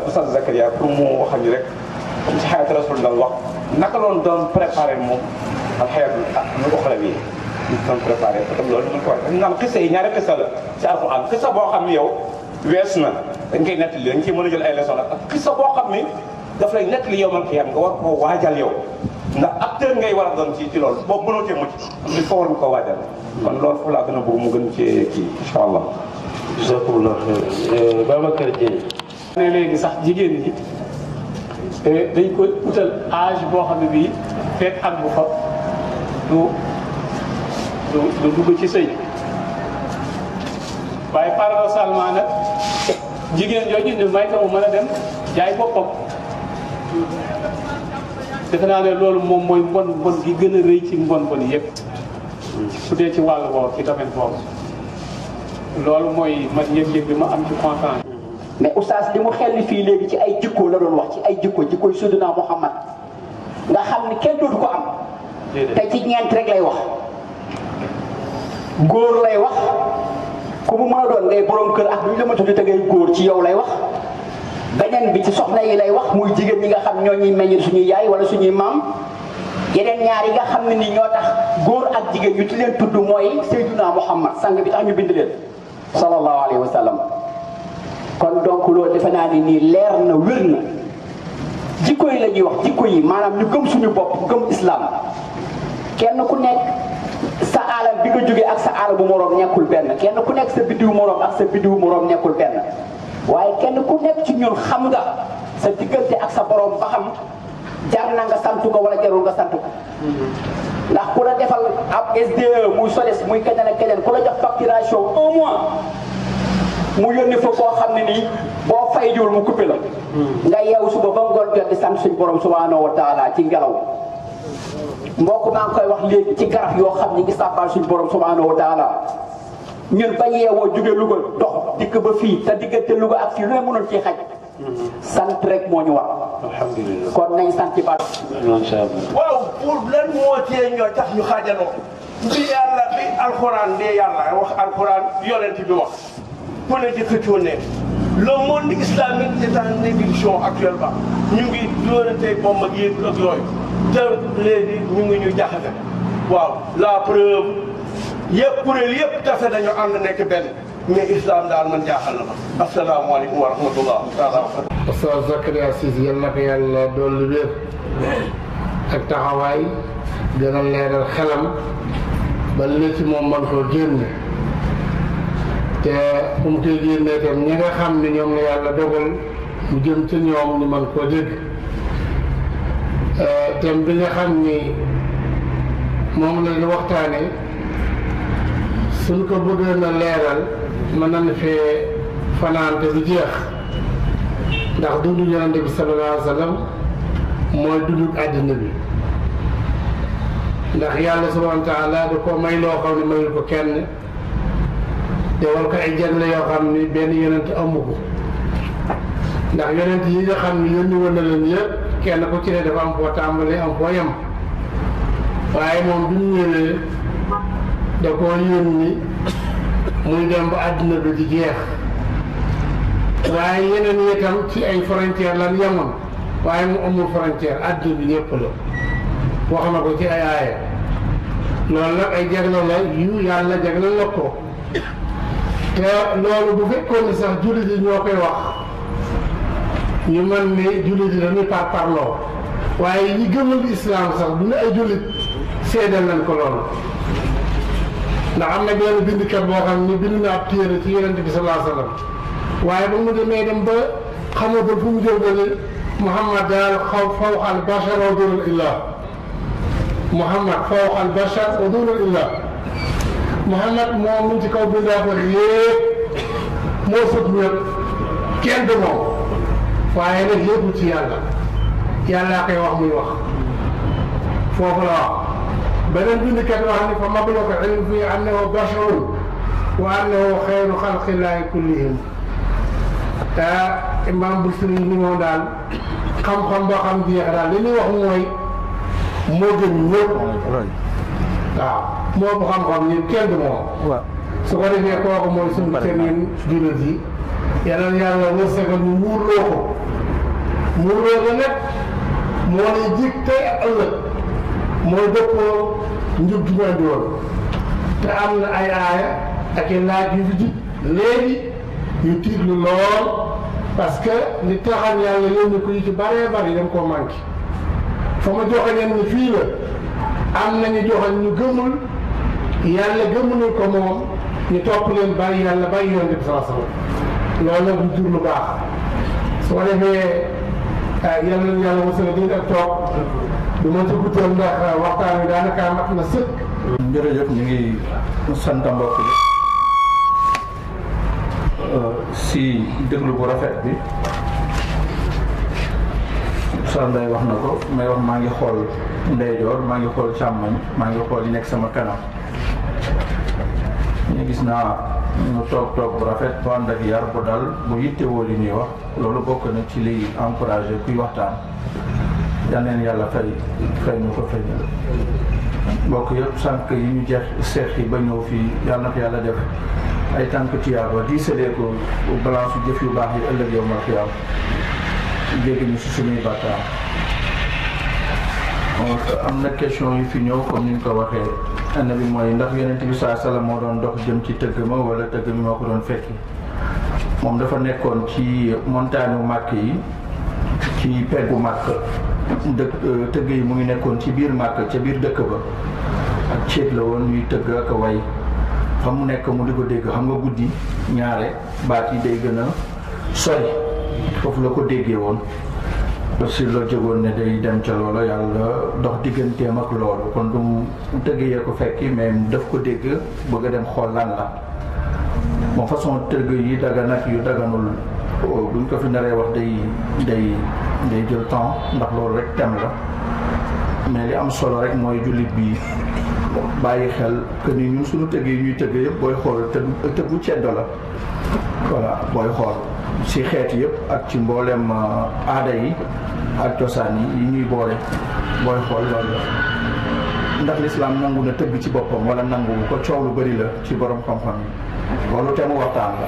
Oustaz Zakaria pour mu waxal ñu rek comme si xayatu rasul dal wax naka loon doon préparé moom ak xayatu nu uxra bi ñu doon préparé parce que loolu mën ko wax dañ naan xisa yi ñaari xisa la ci alquran xisa boo xam ni yow wees na dañ koy nettali dañ ciy mën a jël ay leçon ak xisa boo xam ni daf lay nettali yow man xiyaam nga war koo waajal yow ndax acteur ngay war a doon ci loolu boobu mënoo cee mucc il faut war nga koo waajal kon loolu foofu laa gën a bëgg mu gën cee kii incha allah. jazakumullah xayran Babacar Dieng. ne léegi sax jigéen ñi dañ ko utal âge boo xam ne bii fekk ak bu fa du dugg ci sëy waaye paradoxalement nag jigéen jooju ne may ko mu mën a dem jaay boppam defe naa ne loolu moom mooy mbon gi gën a rëy ci mbon yëpp su dee ci wàllu boobu ci domaine boobu loolu mooy man yëg-yëg bi ma am ci conférence. mais oustaz li mu xel ni fii léegi ci ay jikko la doon wax ci ay jikkoy Seydina Muhammad nga xam ni kenn dootu ko am te ci ñeent rek lay wax góor lay wax ku mu mën a doon ngay borom kër ak lu ñu la ma tudd te ngay góor ci yow lay wax beneen bi ci soxna yi lay wax muy jigéen ñi nga xam ñoo ñuy meññil suñuy yaay wala suñuy maam yeneen ñaar yi nga xam ne ni ñoo tax góor ak jigéen ñu ci leen tudd mooy Seydina Muhammad sang bi tax ñu bind leen sallallahu alayhi wa sallam kon donc loolu defe naa ni nii leer na wér na jikko yi la ñuy wax jikko yi maanaam ñu gëm suñu bopp gëm islam kenn ku nekk sa alam bi nga jógee ak sa alam bu moroom nekkul benn kenn ku nekk sa biddiwu moroom ak sa biddiwu moroom nekkul benn waaye kenn ku nekk ci ñun xam nga sa diggante ak sa borom ba xam jar na nga sant ko wala jarul nga sant ko ndax ku la defal ab SDE muy SODES muy keneen ak keneen ku la jox facturation 1 mois mu yónni fa koo xam ne nii boo fay jiwul mu coupé la nga yeewu suba ba ngoon jot di sant suñ borom subhanahu wa taala ci ngelaw mbokk maa ngi koy wax léegi ci garab yoo xam ni ngi sàbbal suñ borom subhanahu wa taala ñun ba yeewoo jóge Louga dox dikk ba fii te diggante Louga ak fii lu ne mënul ci xaj sant rek moo ñu war alhamdulilah kon nañ sant ci baat waaw pour lan moo tee ñoo tax ñu xaajaloo bi yàlla bi alxuraan de yàlla wax alxuraan yonent bi wax ku ne di xëccoo ne le monde islamique est en ébullition actuellement ñu ngi doonante bomb ak yéen ak yooyu te léegi ñu ngi ñu jaxase waaw la preuve yëpp kuréel yëpp tase dañu ànd nekk benn mais islam daal man jaaxal na ma asalaamaaleykum wa rahmatullah taala Oustaz Zakaria Cissé yal na ko yàlla dolli wér ak taxawaay gën a leeral xelam ba li ci moom man koo génne te fu mu koy génnee tam ñi nga xam ne ñoom la yàlla dogal mu jëm ci ñoom ñu man koo dégg thème bi nga xam ni moom la ñu waxtaane suñ ko bëggoon a leeral mën nañu fee fanaante du jeex ndax dundu yonente bi sallallahu alayhi wa sallam mooy dundu àddina bi ndax yàlla subhanahu wa taala da ko may loo xam ne mayul ko kenn defal ko ay jagle yoo xam ni benn yonent amu ko ndax yonent yi nga xam ni yónni woon na leen yëpp kenn ku ci ne dafa am foo tàmbalee am foo yem waaye moom bi mu ñëwee da koo yónni muy dem ba àddina bi di jeex waaye yeneen yi itam ci ay frontière lan yemoon waaye mu amul frontière àddina bi ñëpp la wax na ko ci ay aaya loolu nag ay jagle la yu yàlla jagle la ko te loolu bu fekkoon ni sax jullit yi ñoo koy wax ñu mën ne jullit yi dañuy parloo waaye ñi gëmul islam sax du ne ay jullit seedal nañ ko loolu ndax am na benn bindkat boo xam ni bind na ab téere ci yonent bi sallallahu alayhi wa sallam waaye ba mu demee dem ba xamatul fu mu jëw dane Muhammad daal fawqa al bashar wa dunal illah Muhammad fawqa al bashar wa dunal illah Muhammad moom mu ci kaw bindaa ko yépp moo sut ñëpp kenn du moom waaye nag yëpp ci yàlla yàllaa koy wax muy wax foofu la wax beneen bindkat wax ni fa mablagu ilmi fi annahu basharun wa annahu xayru xalqillaahi kullihim te imam Busiri ni moom daal xam-xam boo xam jeex daal li ñuy wax mooy moo gën ñëpp waaw moo bu xam-xam ñun kenn du moom su ko defee kooku mooy suñu seen jullit yi yàlla yàlla wërsëgal ñu muurloo ko muurloo ko nag moo lay jig tey ak ëllëg mooy dëppoo njub gi ñu andi woon te am na ay aaya ak i laaj yu fi jig léegi yu tiitlu lool parce que li taxal yàlla yónni ko yi ci bëree bëri dañ koo manqué fa ma joxañeen ni fii la am nañu joxañ ñu gëmul yàlla gëmulul ko moom ñu topp leen bàyyi yàlla bàyyi yoon bi sallallahu alayhi wasallam loolu nag du jur lu baax su ko defee yàlla wasala di ak toog du ma ci guddal ndax waxtaan wi daanaka mat na sëkk. jërëjëf ñu ngi sant mbokk bi si déglu bu rafet bi Sanday wax na ko may wax maa ngi xool ndeyjoor maa ngi xool càmmoñ maa ngi xool yi nekk sama kanam ñu gis naa ñu toog bu rafet bu ànd ak yar bu dal bu yittewoo li ñuy wax loolu bokk na ci liy encouragé kuy waxtaan yal neen yàlla fay ñu ko fay mbokk yëpp sànq yi ñu jeex seex yi ba ñëw fii yàlla na ko yàlla def ay tànk tiyaaba di séddee ko balance jëf yu baax yi ëllëg yow ma xiyaam jéggi ñu si suñuy bàkkaar am na question yu fi ñëw comme ni ñu ko waxee anna bi mooy ndax yonent bi saa salaam moo doon dox jëm ci tëgg ma wala tëgg mi moo ko doon fekki moom dafa nekkoon ci montagne u màkk yi ci peggu màkk tëgg yi mu ngi nekkoon ci biir màkk ca biir dëkk ba ak ceeb la woon ñuy tëgg ak a way fa mu nekk mu di ko dégg xam nga guddi ñaare baat yi day gën a sori foofu la ko déggee woon aussi la jógoon ne day dem ca loola yàlla dox digganteem ak loolu kon du mu tëggee ko fekki mais daf ko dégg bëgg a dem xool lan la bon façon tëgg yi dagan ak yu daganul buñ ko fi naree wax day jël temps ndax loolu rek thème la mais li am solo rek mooy jullit bi bàyyi xel que ni ñun suñu tëgg yi ñuy tëgg yëpp booy xool tëggu ceddo la voilà booy xool ci xeet yëpp ak ci mboolem aada yi ak cosaan yi ñuy boole booy xool loolu la ndax lislaam nangu na tëgg ci boppam wala nangu ko coow lu bëri la ci borom xam-xam yi loolu te mu waxtaan la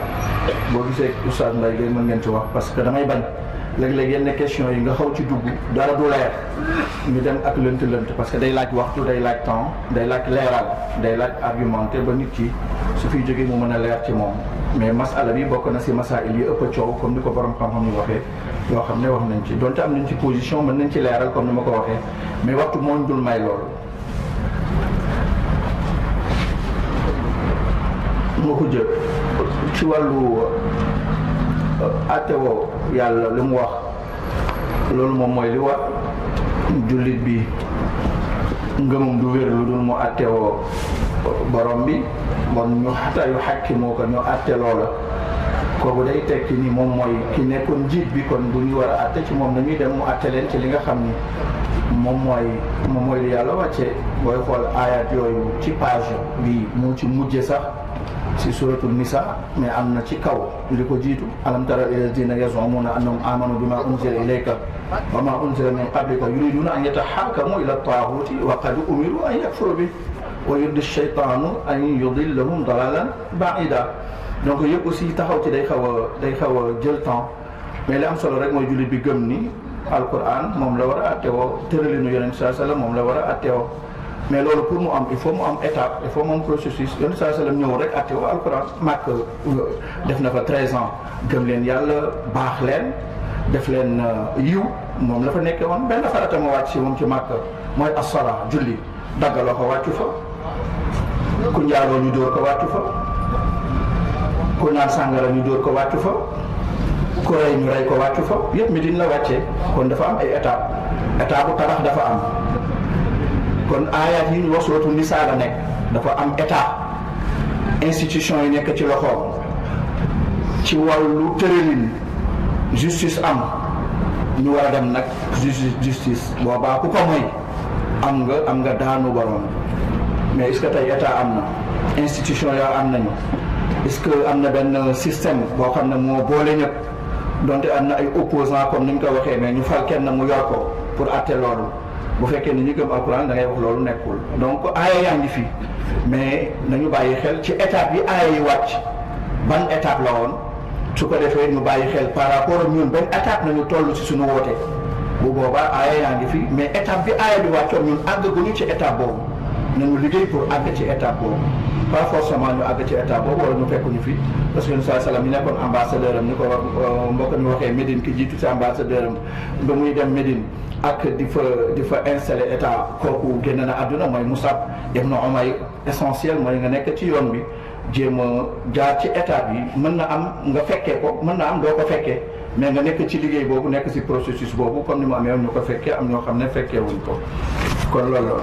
boo gisee Oustaz Mbaye Gueye mën ngeen ci wax parce que damay bañ léeg-léeg yenn question yi nga xaw ci dugg dara du leer ñu dem ak lënt parce que day laaj waxtu day laaj temps day laaj leeral day laaj argumenté ba nit ki su fiy jógee mu mën a leer ci moom mais masala bi bokk na si masail yi ëpp coow comme ni ko borom xam-xam yi waxee yoo xam ne wax nañ ci donte am nañ ci position mën nañ ci leeral comme ni ma ko waxee mais waxtu moo ñu dul may loolu. moo ko jël ci wàllu attewoo yàlla li mu wax loolu moom mooy li war jullit bi ngëmum du wér lu dul mu attewoo borom bi bon ñu xataa yu xàkki moo ko ñu atte loola kooku day tekki ni moom mooy ki nekkoon njiit bi kon bu ñu war a atte ci moom dañuy dem mu atte leen ci li nga xam ni moom mooy li yàlla wàcce booy xool ayat yooyu ci page bi mu ci mujje sax ci suratul nisa mais am na ci kaw li ko jiitu alam tara ila alladhina yaz'umuna annahum amanu bima unzila ilayka wa ma unzila min qablika yuriduna an yatahakamu ila at-taghuti wa qad umiru an yakfuru bihi wa yuridu ash-shaytanu an yudillahum dalalan ba'ida donc yëpp aussi taxaw ci day xaw a jël temps mais li am solo rek mooy jullit bi gëm ni alquran moom la war a attewoo tëralinu yonent sallallahu alayhi wasallam moom la war a attewoo mais loolu pour mu am il faut mu am étape il faut mu am processus yonent sallallahu alayhi wasallam ñëw rek attewoo alquran màkk def na fa 13 ans gëm leen yàlla baax leen def leen yiw moom la fa nekkee woon benn farata ma wàcc si moom ci màkk mooy as-salaa julli daggaloo ko wàccu fa ku njaaloo ñu dóor ko wàccu fa ku naan sàngara ñu dóor ko wàccu fa ku rey ñu rey ko wàccu fa yëpp mi dina la wàccee kon dafa am ay étape bu tabax dafa am kon aayaat yi ñu wax suratu nisaa la nekk dafa am état institution yi nekk ci loxoom ci wàllu tëralin justice am ñu war a dem nag justice boobaa ku ko mooy am nga daanu borom mais est-ce que tey état am na institution yoo am nañu est-ce que am na benn système boo xam ne moo boole ñëpp donte am na ay opposants comme ni ñu ko waxee mais ñu fal kenn mu yor ko pour atte loolu bu fekkee ni ñu gëm alquran da ngay wax loolu nekkul donc aaya yaa ngi fi mais nañu bàyyi xel ci étape yi aaya yi wàcc ban étape la woon su ko defee ñu bàyyi xel par rapport ak ñun ban étape nañu toll ci suñu woote bu boobaa aaya yaa ngi fi mais étape bi aaya bi wàccoon ñun àggaguñu ci étape boobu nañu liggéey pour àgg ci étape boobu pas forcément ñu àgg ci étape boobu wala ñu fekk ñu fi parce que Yonent sallallahu alayhi wasallam ñu nekkoon ambassadeur am ni ko mbokk mi waxee Médine ki jiitu ci ambassadeur am ba muy dem Médine ak di fa installer état kooku génn na àdduna mooy Musab ibn Umayr essentiel mooy nga nekk ci yoon bi jéem a jaar ci état bi mën na am nga fekkee ko mën na am doo ko fekkee mais nga nekk ci liggéey boobu nekk ci processus boobu comme ni mu amee ñu ko fekkee am ñoo xam ne fekkee wuñ ko kon loolu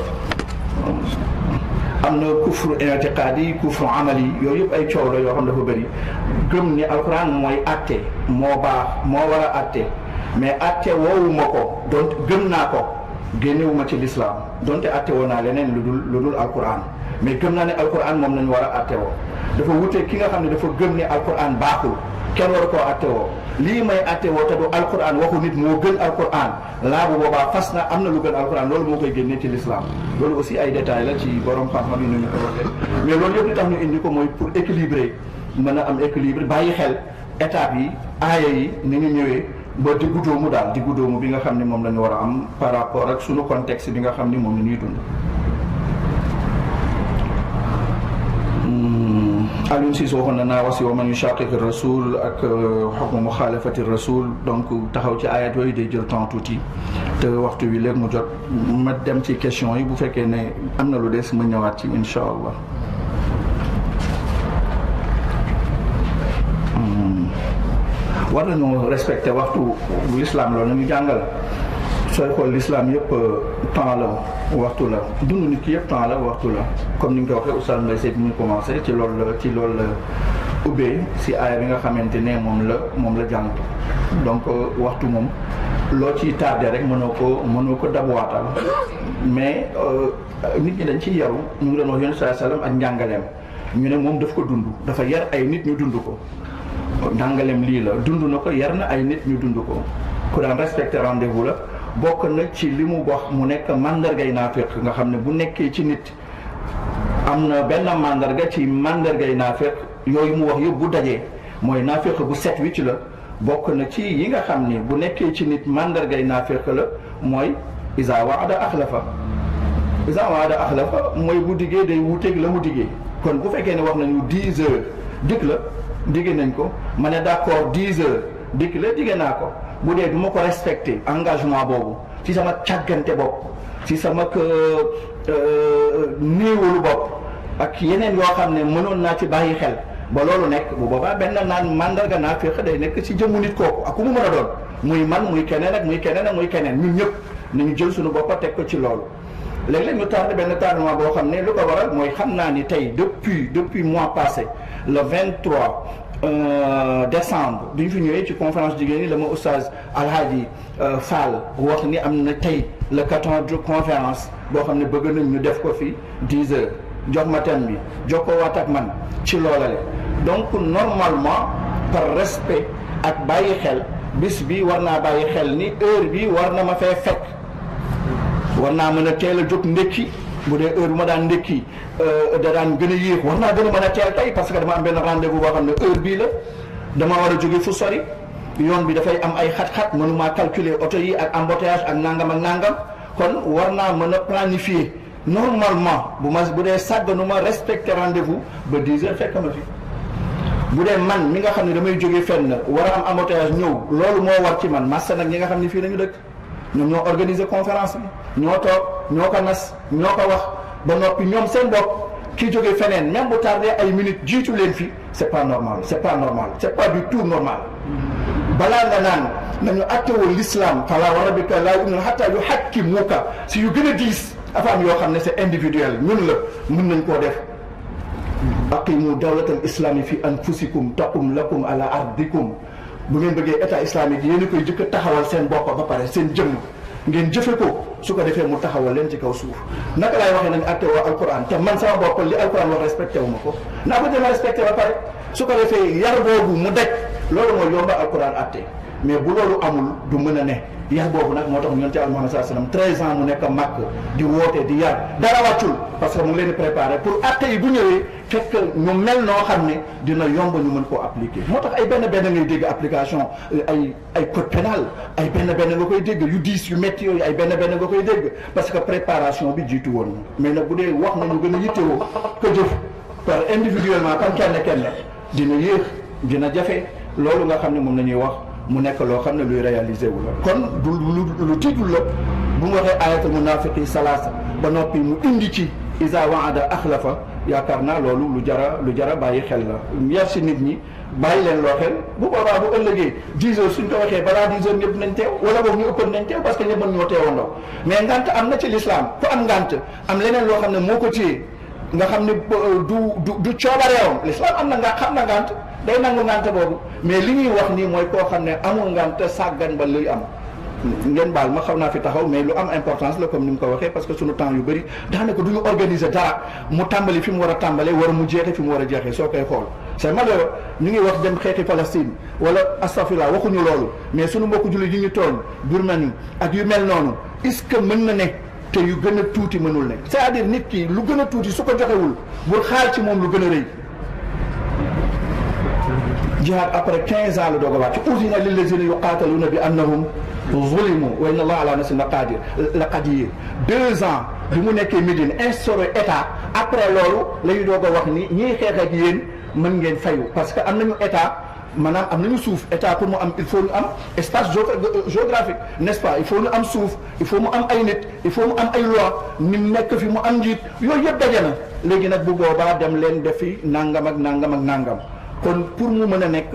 am na kufru i'tiqaadi kufru amali yooyu yëpp ay coow la yoo xam dafa bëri gëm ni alxuraan mooy atte moo baax moo war a atte mais atte woowuma ko donte gëm naa ko génnewuma ci l'islam donte atte woo naa leneen lu dul alxuraan mais gëm naa ne alxuraan moom nañu war a atte woo dafa wute ki nga xam ne dafa gëm ni alxuraan baaxul kenn war koo atte woo lii may atte woo te du alquran waxu nit moo gën alquran laa bu boobaa fas na am na lu gën alquran loolu moo koy génnee ci l'islam loolu aussi ay détails la ci borom xam-xam yi nañu ko waxee mais loolu yëpp li tax ñu indi ko mooy pour équilibrer mën a am équilibre bàyyi xel étape yi aaya yi ni ñu ñëwee ba diggu doomu daal diggu doomu bi nga xam ne moom la ñu war a am par rapport ak sunu contexte bi nga xam ni moom la ñuy dund. Alioune Cissé waxoon na naa wasi wa man yushaqiqi rasul ak hukmu muxaalafati rasul donc taxaw ci ayat yooyu day jël temps tuuti te waxtu wi léegi mu jot ma dem ci question yi bu fekkee ne am na lu des ma ñëwaat ci incha allah. war nañu respecté waxtu bu l'islam loolu nañu jàngal sooy xool l'islam yëpp temps la waxtu la dund nit ki yëpp temps la waxtu la comme ni nga ko waxee Oustaz Mbaye Seck bi ñu commencé ci loolu la ubbee si aaya bi nga xamante ne moom la jàng donc waxtu moom loo ciy tardé rek mënoo ko dabuwaatal mais nit ñi dañ ciy yaru ñu ngi doon wax yonent sallallahu alayhi wasallam ak njàngaleem ñu ne moom daf ko dund dafa yar ay nit ñu dund ko njàngaleem lii la dund na ko yar na ay nit ñu dund ko ku daan respecté rendez-vous la bokk na ci li mu wax mu nekk mandargay naafiq nga xam ne bu nekkee ci nit am na benn mandarga ci mandargay naafiq yooyu mu wax yëpp bu dajee mooy naafiq bu set wi ci la bokk na ci yi nga xam ni bu nekkee ci nit mandargay naafiq la mooy isa waada axlafa mooy bu diggee day wuuteeg la mu diggee kon bu fekkee ne wax nañu 10 heures dikk la digge nañ ko ma ne d'accord 10 heures dikk la digge naa ko bu dee du ma ko respecté engagement boobu ci sama càggante bopp ci sama néewalu bopp ak yeneen yoo xam ne mënoon naa ci bàyyi xel ba loolu nekk bu boobaa benn naan mandarga naa féex day nekk ci jëmmu nit kooku ak ku mu mën a doon muy man muy keneen ak muy keneen ak muy keneen ñun ñëpp nañu jël suñu bopp teg ko ci loolu léeg-léeg ñu tardé benn tardement boo xam ne lu ko waral mooy xam naa ni tey depuis mois passé le 23 décembre bi ñu fi ñëwee ci conférence jigéen ñi la ma oustaz Alhaji Fall wax ni am na tey le 14 de conférence boo xam ne bëgg nañ ñu def ko fi 10 heures jox ma thème bi jox ko waat ak man ci loolale donc normalement par respect ak bàyyi xel bis bi war naa bàyyi xel ni heure bi war na ma fee fekk war naa mën a teel a jóg ndékki bu dee heure bu ma daan ndékki da daan gën a yéex war naa gën a mën a teel tey parce que dama am benn rendez-vous boo xam ne heure bii la dama war a jóge fu sori yoon bi dafay am ay xat-xat mënumaa calculer oto yi ak embouteillage ak nangam kon war naa mën a planifier normalement bu dee sàgganu ma respecter rendez-vous ba 10 heures fekk ma fi bu dee man mi nga xam ne damay jóge fenn war a am embouteillage ñëw loolu moo war ci man massa nag ñi nga xam ne fii nañu dëkk ñoom ñoo organiser conférence bi ñoo toog ñoo ko nas ñoo ko wax ba noppi ñoom seen bopp kii jóge feneen même bu tardé ay minutes jiitu leen fi c'est pas normal c'est pas du tout normal balaa nga naan nañu attewoo l'islam fala wa rabbika laa yu'minuuna hattaa yuhakkimuuka si yu gën a diis dafa am yoo xam ne c'est individuel ñun la mën nañ koo def aqimu dawlatal islami fi anfusikum taqum lakum ala ardikum bu ngeen bëggee état islamique yéen a koy jëkk a taxawal seen bopp ba pare seen jëmm ngeen jëfe ko su ko defee mu taxawal leen ci kaw suuf naka laay waxee nañu atte woo alquran te man sama bopp li alquran wax respecté wu ma ko naa ko jëm a respecté ba pare su ko defee yar boobu mu daj loolu mooy yomba alquran atte mais bu loolu amul du mën a ne yar boobu nag moo tax yonent Yàlla Muhammad sallallahu alayhi wasallam 13 ans mu nekk màkk di woote di yar dara wàccul parce que mu ngi leen di préparé pour atte yi bu ñëwee fekk ñu mel noo xam ne dina yomb ñu mën koo appliquer moo tax ay benn ngay dégg application ay code pénal ay benn nga koy dégg yu diis yu métti yooyu ay benn nga koy dégg parce que préparation bi jiitu woon mais nag bu dee wax nañu gën a yittewoo ko jëf par individuellement par kenn dina yéex dina jafe loolu nga xam ne moom la ñuy wax mu nekk loo xam ne luy réalisé wu la kon du lu tiitul la bu mu waxee ayatul munafiqi salaasa ba noppi mu indi ci isa waada axlafa yaakaar naa loolu lu jara bàyyi xel la yar si nit ñi bàyyi leen loo xel bu boobaa bu ëllëgee 10 heures suñ ko waxee balaa 10 heures ñëpp nañ teew wala boog ñu ëppan nañ teew parce que ñëpp mën ñoo teewandoo mais ngant am na ci l'islam ku am ngant am leneen loo xam ne moo ko téye nga xam ne du coobareewam l'islam am na xam na ngant day nangu ngante boobu mais li ñuy wax nii mooy koo xam ne amul ngante sàggan ba luy am ngeen baal ma xaw naa fi taxaw mais lu am importance la comme ni mu ko waxee parce que sunu temps yu bëri daanaka du ñu organiser dara mu tàmbali fi mu war a tàmbalee war mu jeexe fi mu war a jeexee soo koy xool c'est malheureux ñu ngi wax dem xeexi Palestine wala astafirlah waxuñu loolu mais sunu mbokku jullit yi ñu tooñ Birmanie ak yu mel noonu est-ce que mën na ne te yu gën a tuuti mënul ne c'est-à-dire nit ki lu gën a tuuti su ko joxewul bul xaar ci moom lu gën a rëy jihaad après 15 ans la doog a wàcc uzina lillazina yuqaataluuna bi annahum zulimu wa inna allaha ala nasrihim la qadir 2 ans bi mu nekkee Médine instauré état après loolu la ñu doog a wax ni ñiy xeex ak yéen mën ngeen fayu parce que am nañu état maanaam am nañu suuf état pour mu am il faut ñu am espace géographique n'est-ce pas il faut ñu am suuf il faut mu am ay nit il faut mu am ay loi ni nekk fi mu am njiit yooyu yëpp daje na léegi nag bu boobaa dem leen defi nangam ak nangam ak nangam kon pour mu mën a nekk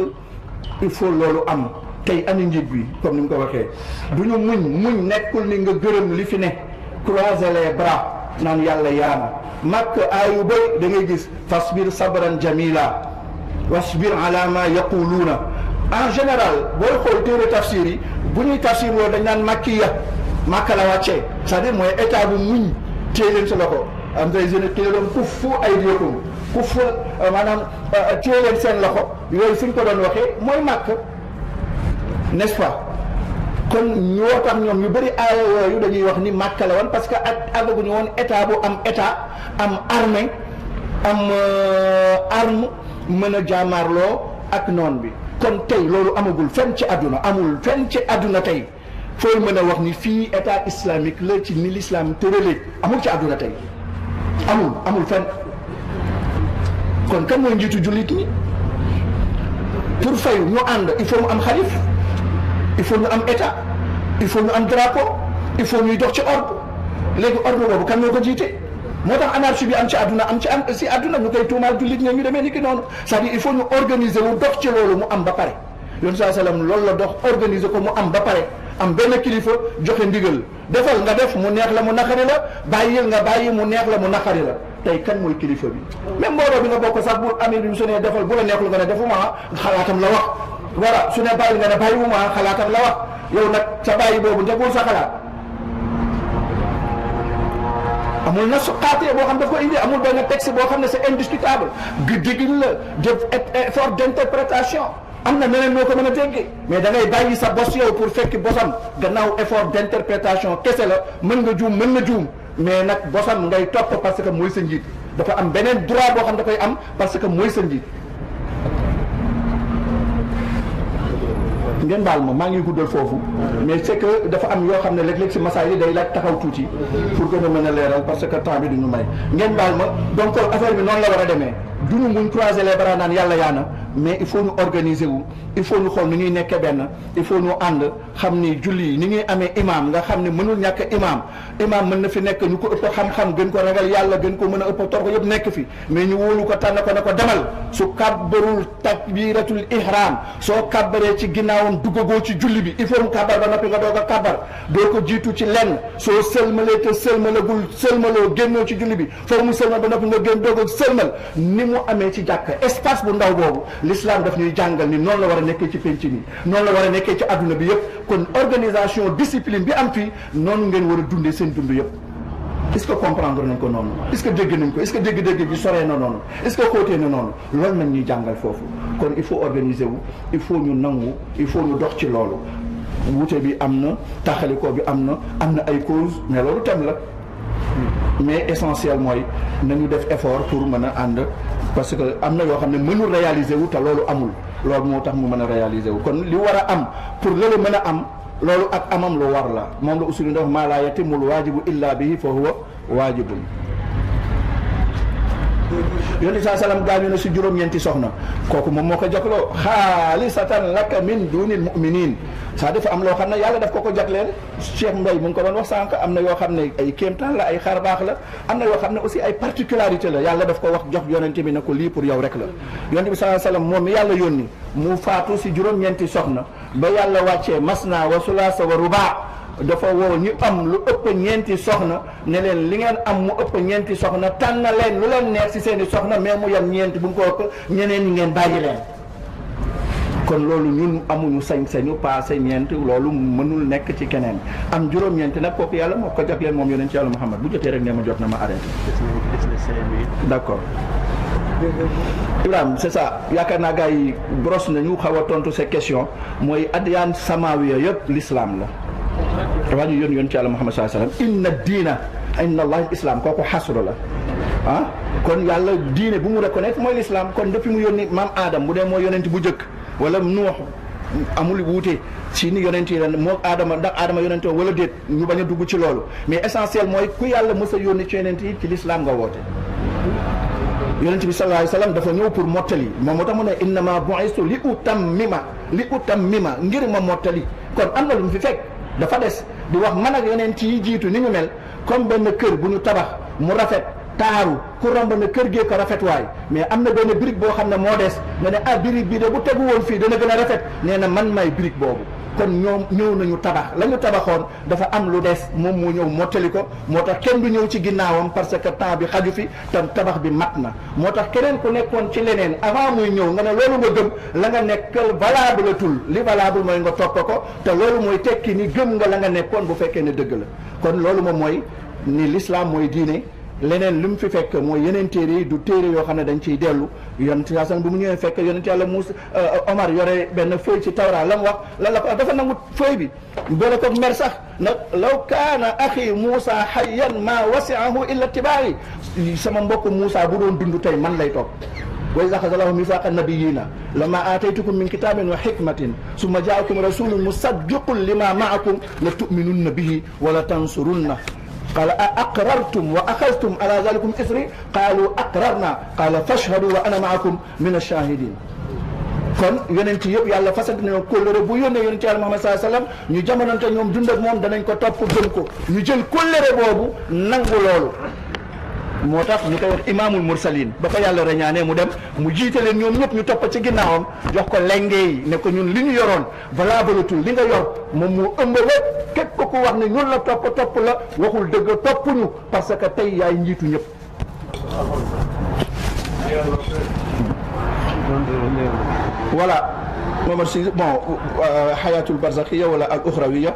il faut loolu am tey ani njiit bi comme ni mu ko waxee du ñu muñ nekkul ni nga gërëm li fi ne croiser les bras naan yàlla yaana màkk aayu bëri da ngay gis fasbir sabran jamila wasbir ala ma yaquluuna en général booy xool téere tafsir yi bu ñuy tafsir loolu dañ naan makkiya màkka la wàccee c'est-à-dire mooy état bu muñ téye leen sa loxo am say jeunes téye leen kuffu aydiyakum kuffu maanaam téye leen seen loxo yooyu suñ ko doon waxee mooy màkk n'est-ce pas kon ñoo tax ñoom ñu bëri aaya yooyu dañuy wax ni màkk la woon parce que ak àggaguñu woon état bu am état am armée am arme mën a jaamaarloo ak noon bi kon tey loolu amagul fenn ci àdduna amul fenn ci àdduna tey fooy mën a wax ni fii état islamique la ci ni l'islam tëralee amul ci àdduna tey amul fenn kon kan mooy njiitu jullit ñi pour fayu ñu ànd il faut mu am xalif il faut ñu am état il faut ñu am drapeau il faut ñuy dox ci ordre léegi ordre boobu kan ñoo ko jiite moo tax anarchie bi am ci àdduna am si àdduna ñu koy tuumaal jullit ñi ñu demee ni ki noonu c'est-à-dire il faut ñu organiser wu dox ci loolu mu am ba pare yoon saa salaam loolu la dox organiser ko mu am ba pare am benn kilifa joxe ndigal defal nga def mu neex la mu naqari la bàyyil nga bàyyi mu neex la mu naqari la tey kan mooy kilifa bi même mbooloo bi nga bokk sax bu amee bi su ne defal bu la neexul nga ne defuma xalaatam la wax voilà su ne bàyyi nga ne bàyyiwuma xalaatam la wax yow nag sa bàyyi boobu ndegul sa xalaat amul na suqaatee boo xam daf ko indi amul benn texte boo xam ne c'est indiscutable digil la def effort d'interprétation am na neneen noo ko mën a déggee mais da ngay bàyyi sa bos yow pour fekki bosam gannaaw effort d'interprétation kese la mën nga juum mais nag bosam ngay topp parce que mooy sa njiit dafa am beneen droit boo xam da koy am parce que mooy sa njiit ngeen baal ma maa ngi guddal foofu mais c'est que dafa am yoo xam ne léeg-léeg si masaay yi day laaj taxaw tuuti pour gën a mën a leeral parce que temps bi du ñu may ngeen baal ma donc affaire bi noonu la war a demee du ñu muñ croiser les bras naan yàlla yaana mais il faut ñu organiser wu il faut ñu xool ni ñuy nekkee benn il faut ñu ànd xam ni julli yi ni ñuy amee imam nga xam ne mënul ñàkk imam mën na fi nekk ñu ko ëpp xam-xam gën ko ragal yàlla gën ko mën a ëpp torko yëpp nekk fi mais ñu wóolu ko tànn ko ne ko demal su kàbbarul takbiratul ihram soo kàbbaree ci ginnaawam duggagoo ci julli bi il faut mu kàbbar ba noppi nga doog a kàbbar doo ko jiitu ci lenn soo sëlmalee te sëlmaloo génnoo ci julli bi foofu mu sëlmal ba noppi nga génn doog a sëlmal ni mu amee ci jàkk espace bu ndaw boobu l'islam daf ñuy jàngal ni noonu la war a nekkee ci penc mi noonu la war a nekkee ci adduna bi yëpp kon organisation discipline bi am fii noonu ngeen war a dundee seen dund yëpp est-ce que comprendre nañ ko noonu est-ce que dégg nañ ko est-ce que dégg-dégg bi soree na noonu est-ce que xóotee na noonu loolu nañ ñuy jàngal foofu kon il faut organiser wu il faut ñu nangu il faut ñu dox ci loolu wuute bi am na taxalikoo bi am na ay cause mais loolu tam la mais essentiel mooy nañu def effort pour mën a ànd parce que am na yoo xam ne mënul réaliser wu te loolu amul loolu moo tax mu mën a réaliser wu kon li war a am pour loolu mën a am loolu ak amam lu war la moom la usuli ndox maa laa yatimul waajibu illa bihi fa huwa waajibun yonent saa salaam gaañu na si juróom-ñeenti soxna kooku moom moo ko jagloo xaalisatan laka min dunil mu'minin ça dafa am loo xam ne yàlla daf ko jagleel Cheikh Mbaye mu ngi ko doon wax sànq am na yoo xam ne ay kéemtaan la ay xar baax la am na yoo xam ne aussi ay particularité la yàlla daf ko wax jox yonent bi ne ko lii pour yow rek la yonent bi saa salaam moom mi yàlla yónni mu faatu si juróom-ñeenti soxna ba yàlla wàccee masna wa sulaasa wa rubaa dafa woo ñu am lu ëpp ñeenti soxna ne leen li ngeen am mu ëpp ñeenti soxna tànn leen lu leen neex si seeni soxna mais mu yem ñeenti bu mu ko ëpp ñeneen ñi ngeen bàyyi leen kon loolu ñun amuñu sañ-sañu passé ñeent loolu mënul nekk ci keneen am juróom-ñeenti nag kooku yàlla moo ko jox leen moom yonent ci yàlla Muhammad bu jotee rek ne ma jot na ma arrêté d'accord Ibrahima c'est ça yaakaar naa gars yi brosse nañu xaw a tontu ces questions mooy adyaan samawiya yëpp l'islam la waa ñu yoon ci yàlla Muhammad sallallahu alayhi wasallam inna diina inna allahi islam kooku xasru la kon yàlla diine bu mu reconnaître mooy l'islam kon depuis mu yónni maam Adam bu dee mooy yonent bu njëkk wala Nuux amul wuute si ni yonent yi ren moo Adama ndax Adama yonent wala déet ñu bañ a dugg ci loolu mais essentiel mooy ku yàlla mës a yónni ci yonent yi ci l'islam nga woote yonent bi sallallahu alayhi wasallam dafa ñëw pour mottali moom moo tax mu ne innama bu'istu li utammima ngir ma mottali kon am na lu mu fi fekk dafa des di wax man ak yonent yi jiitu ni ñu mel comme benn kër bu ñu tabax mu rafet taaru ku romb na kër gee ko rafet waay mais am na benn brique boo xam ne moo des nga ne ah brique bi de bu tegu woon fii dana gën a rafet nee na man may brique boobu kon ñoom ñëw nañu tabax la ñu tabaxoon dafa am lu des moom moo ñëw mottali ko moo tax kenn du ñëw ci ginnaawam parce que temps bi xaju fi tam tabax bi mat na moo tax keneen ku nekkoon ci leneen avant muy ñëw nga ne loolu nga gëm la nga nekkal valable tul li valable mooy nga topp ko te loolu mooy tekki ni gëm nga la nga nekkoon bu fekkee ne dëgg la kon loolu moom mooy ni l'islam mooy diine leneen lu mu fi fekk mooy yeneen téere yi du téere yoo xam ne dañ ciy dellu yonent yàlla bu mu ñëwee fekk yonent yàlla Muusa Omar yore benn feuille ci Tawra la mu wax lan la ko dafa nangu feuille bi boole ko mer sax nag law kaana axi Muusa hayyan ma wasi'ahu illa tibaa'i sama mbokk Muusa bu doon dund tey man lay topp wa iza axada Allahu misaaqa nabiyyiina lamaa aataytukum min kitaabin wa hikmatin summa jaa'akum rasuulun musaddiqun limaa ma'akum la tu'minunna bihi wa la tansurunna قال أقررتم وأخذتم على ذلكم إثري قالوا أقررنا قال فاشهدوا وأنا معكم من الشاهدين kon yonent yëpp yàlla fasante nañoo kóllëre bu yónnee yonent yàlla Muhammad sallallahu alayhi wasallam ñu jamonante ñoom dund ak moom danañ ko topp gëm ko ñu jël kóllëre boobu nangu loolu moo tax ñu koy wax imaamul mursalin ba ko yàlla reñaanee mu dem mu jiite leen ñoom ñëpp ñu topp ci ginnaawam jox ko lenge yi ne ko ñun li ñu yoroon valable tul li nga yor moom moo ëmb lépp képp ko ku wax ne ñun la topp la waxul dëgg topp ñu parce que tey yaay njiitu ñëpp. voilà Momar si bon xayaatul barzaxiya wala al uxrawiya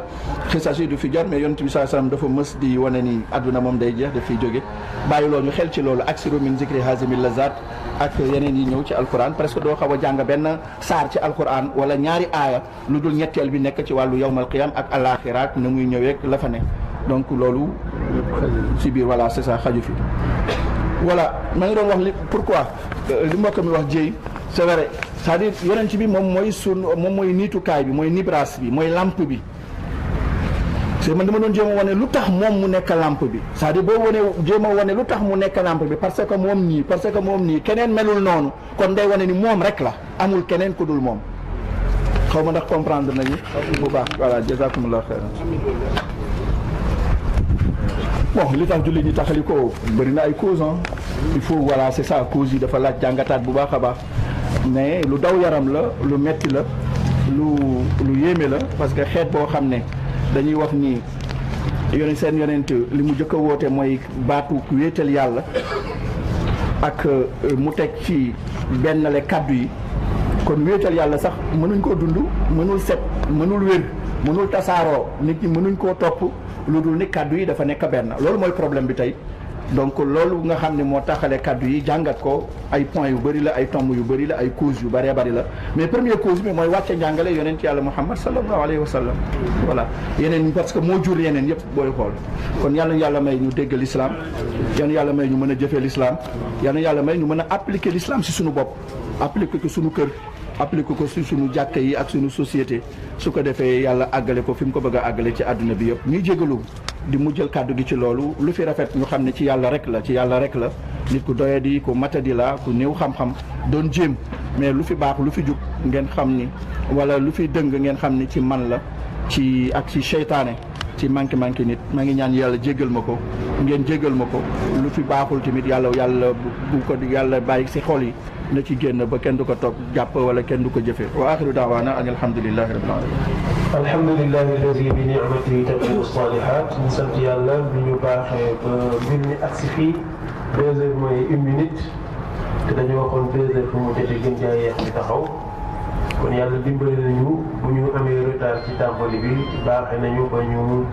xisasi du fi jar mais yonent bi saa sallam dafa mës di wane ni àdduna moom day jeex daf fiy jóge bàyyiloo ñu xel ci loolu aksiru min zikri hazimil lazat ak yeneen yi ñëw ci alquran presque doo xaw a jàng benn saar ci alquran wala ñaari aaya lu dul ñetteel bi nekk ci wàllu yawmal qiyam ak alaxiraat na muy ñëwee la fa ne donc loolu si biir voilà c'est ça xaju fi voilà ma ngi doon wax li pourquoi li mbokk mi wax jéy c'est vrai c'est-à-dire yonent bi moom mooy niitukaay bi mooy nibras bi mooy lampe bi c'est man dama doon jéem a wane lu tax moom mu nekk lampe bi c'est-à-dire boo wane jéem a wane lu tax mu nekk lampe bi parce que moom nii keneen melul noonu kon day wane ni moom rek la amul keneen ku dul moom xaw ma ndax comprendre nañu bu baax voilà jazakumullah khairan bon li tax julli ñi taxali ko bëri na ay cause il faut voilà c'est ça cause yi dafa laaj jàngataat bu baax a baax mais lu daw yaram la lu metti la lu yéeme la parce que xeet boo xam ne dañuy wax ni seen yonent li mu jëkk a woote mooy baatu wéetal yàlla ak mu teg ci bennale kaddu yi kon wéetal yàlla sax mënuñ koo dund mënul set mënul wér mënul tasaaroo nit ñi mënuñ koo topp lu dul ni kaddu yi dafa nekk benn loolu mooy problème bi tey donc loolu nga xam ne moo taxale kaddu yi jàngat ko ay points yu bëri la ay tomb yu bëri la ay causes yu bëree bëri la mais première cause bi mooy wàcce njàngale yonent yàlla Muhammad sallallahu alayhi wa sallam voilà yeneen parce que moo jur yeneen yëpp booy xool kon yàlla may ñu dégg l'islam yàlla may ñu mën a jëfee l'islam yàlla may ñu mën a appliquer l'islam si suñu bopp appliquer ko suñu kër appliquer ko si suñu jàkka yi ak suñu société su ko defee yàlla àggale ko fi mu ko bëgg a àggale ci àdduna bi yëpp ñuy jégalu di mujjal kàddu gi ci loolu lu fi rafet ñu xam ne ci yàlla rek la nit ku doyadi ku matadi la ku néew xam-xam doon jéem mais lu fi baax lu fi jub ngeen xam ni wala lu fi dëng ngeen xam ni ci man la ci seytaane ci manqué nit maa ngi ñaan yàlla jéggal ma ko ngeen jéggal ma ko lu fi baaxul tamit yàlla bu ko yàlla bàyyi si xol yi na ci génn ba kenn du ko toog jàpp wala kenn du ko jëfe wa axiru daawaana an alhamdulillahi rabbil alamin alhamdulillahi alladi bi ni'matihi tatimmu salihat ñu sant yàlla bi ñu baaxee ba mbir mi agsi fii 2 heures mooy 1 minute te dañu waxoon 2 heures fu mu jotee gën jaay yeex ci taxaw kon yàlla dimbali nañu bu ñu amee retard ci tàmbali bi baaxee nañu ba ñu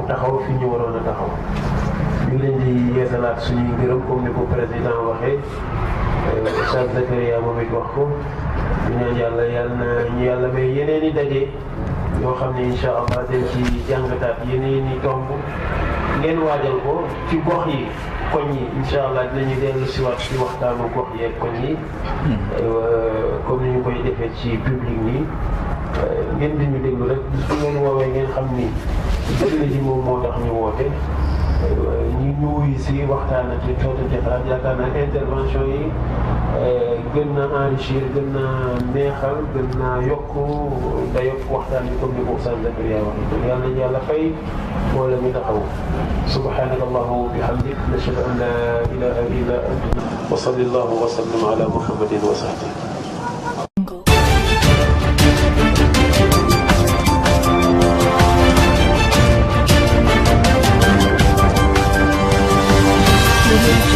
taxaw fi ñu waroon a taxaw ñu ngi leen di yeesalaat suñuy ngërëm comme ni ko président waxee Oustaz Zakaria moom it wax ko ñu naan yàlla may yeneen i daje yoo xam ne incha allah dañ ci jàngataat yeneen i tomb ngeen waajal ko ci gox yi koñ yi incha allah dinañu dellu siwaat ci waxtaanu gox yi ak koñ yi comme ni ñu koy defee ci public nii ngeen di ñu déglu rek su ngeen woowee ngeen xam ni diine ji moom moo tax ñu woote ñi ñu wuyu si waxtaan ak li cootante xalaat yaakaar naa intervention yi gën na enrichir gën na neexal gën na yokk dayoo waxtaan bi comme ni ko Oustaz Zakaria wax yàlla nañu yàlla fay wala mi taxaw subhanaka allahumma wa bihamdik nashhadu an la ilaha illa anta wa sallallahu wa sallim ala muhammadin wa sahbihi. Thank you.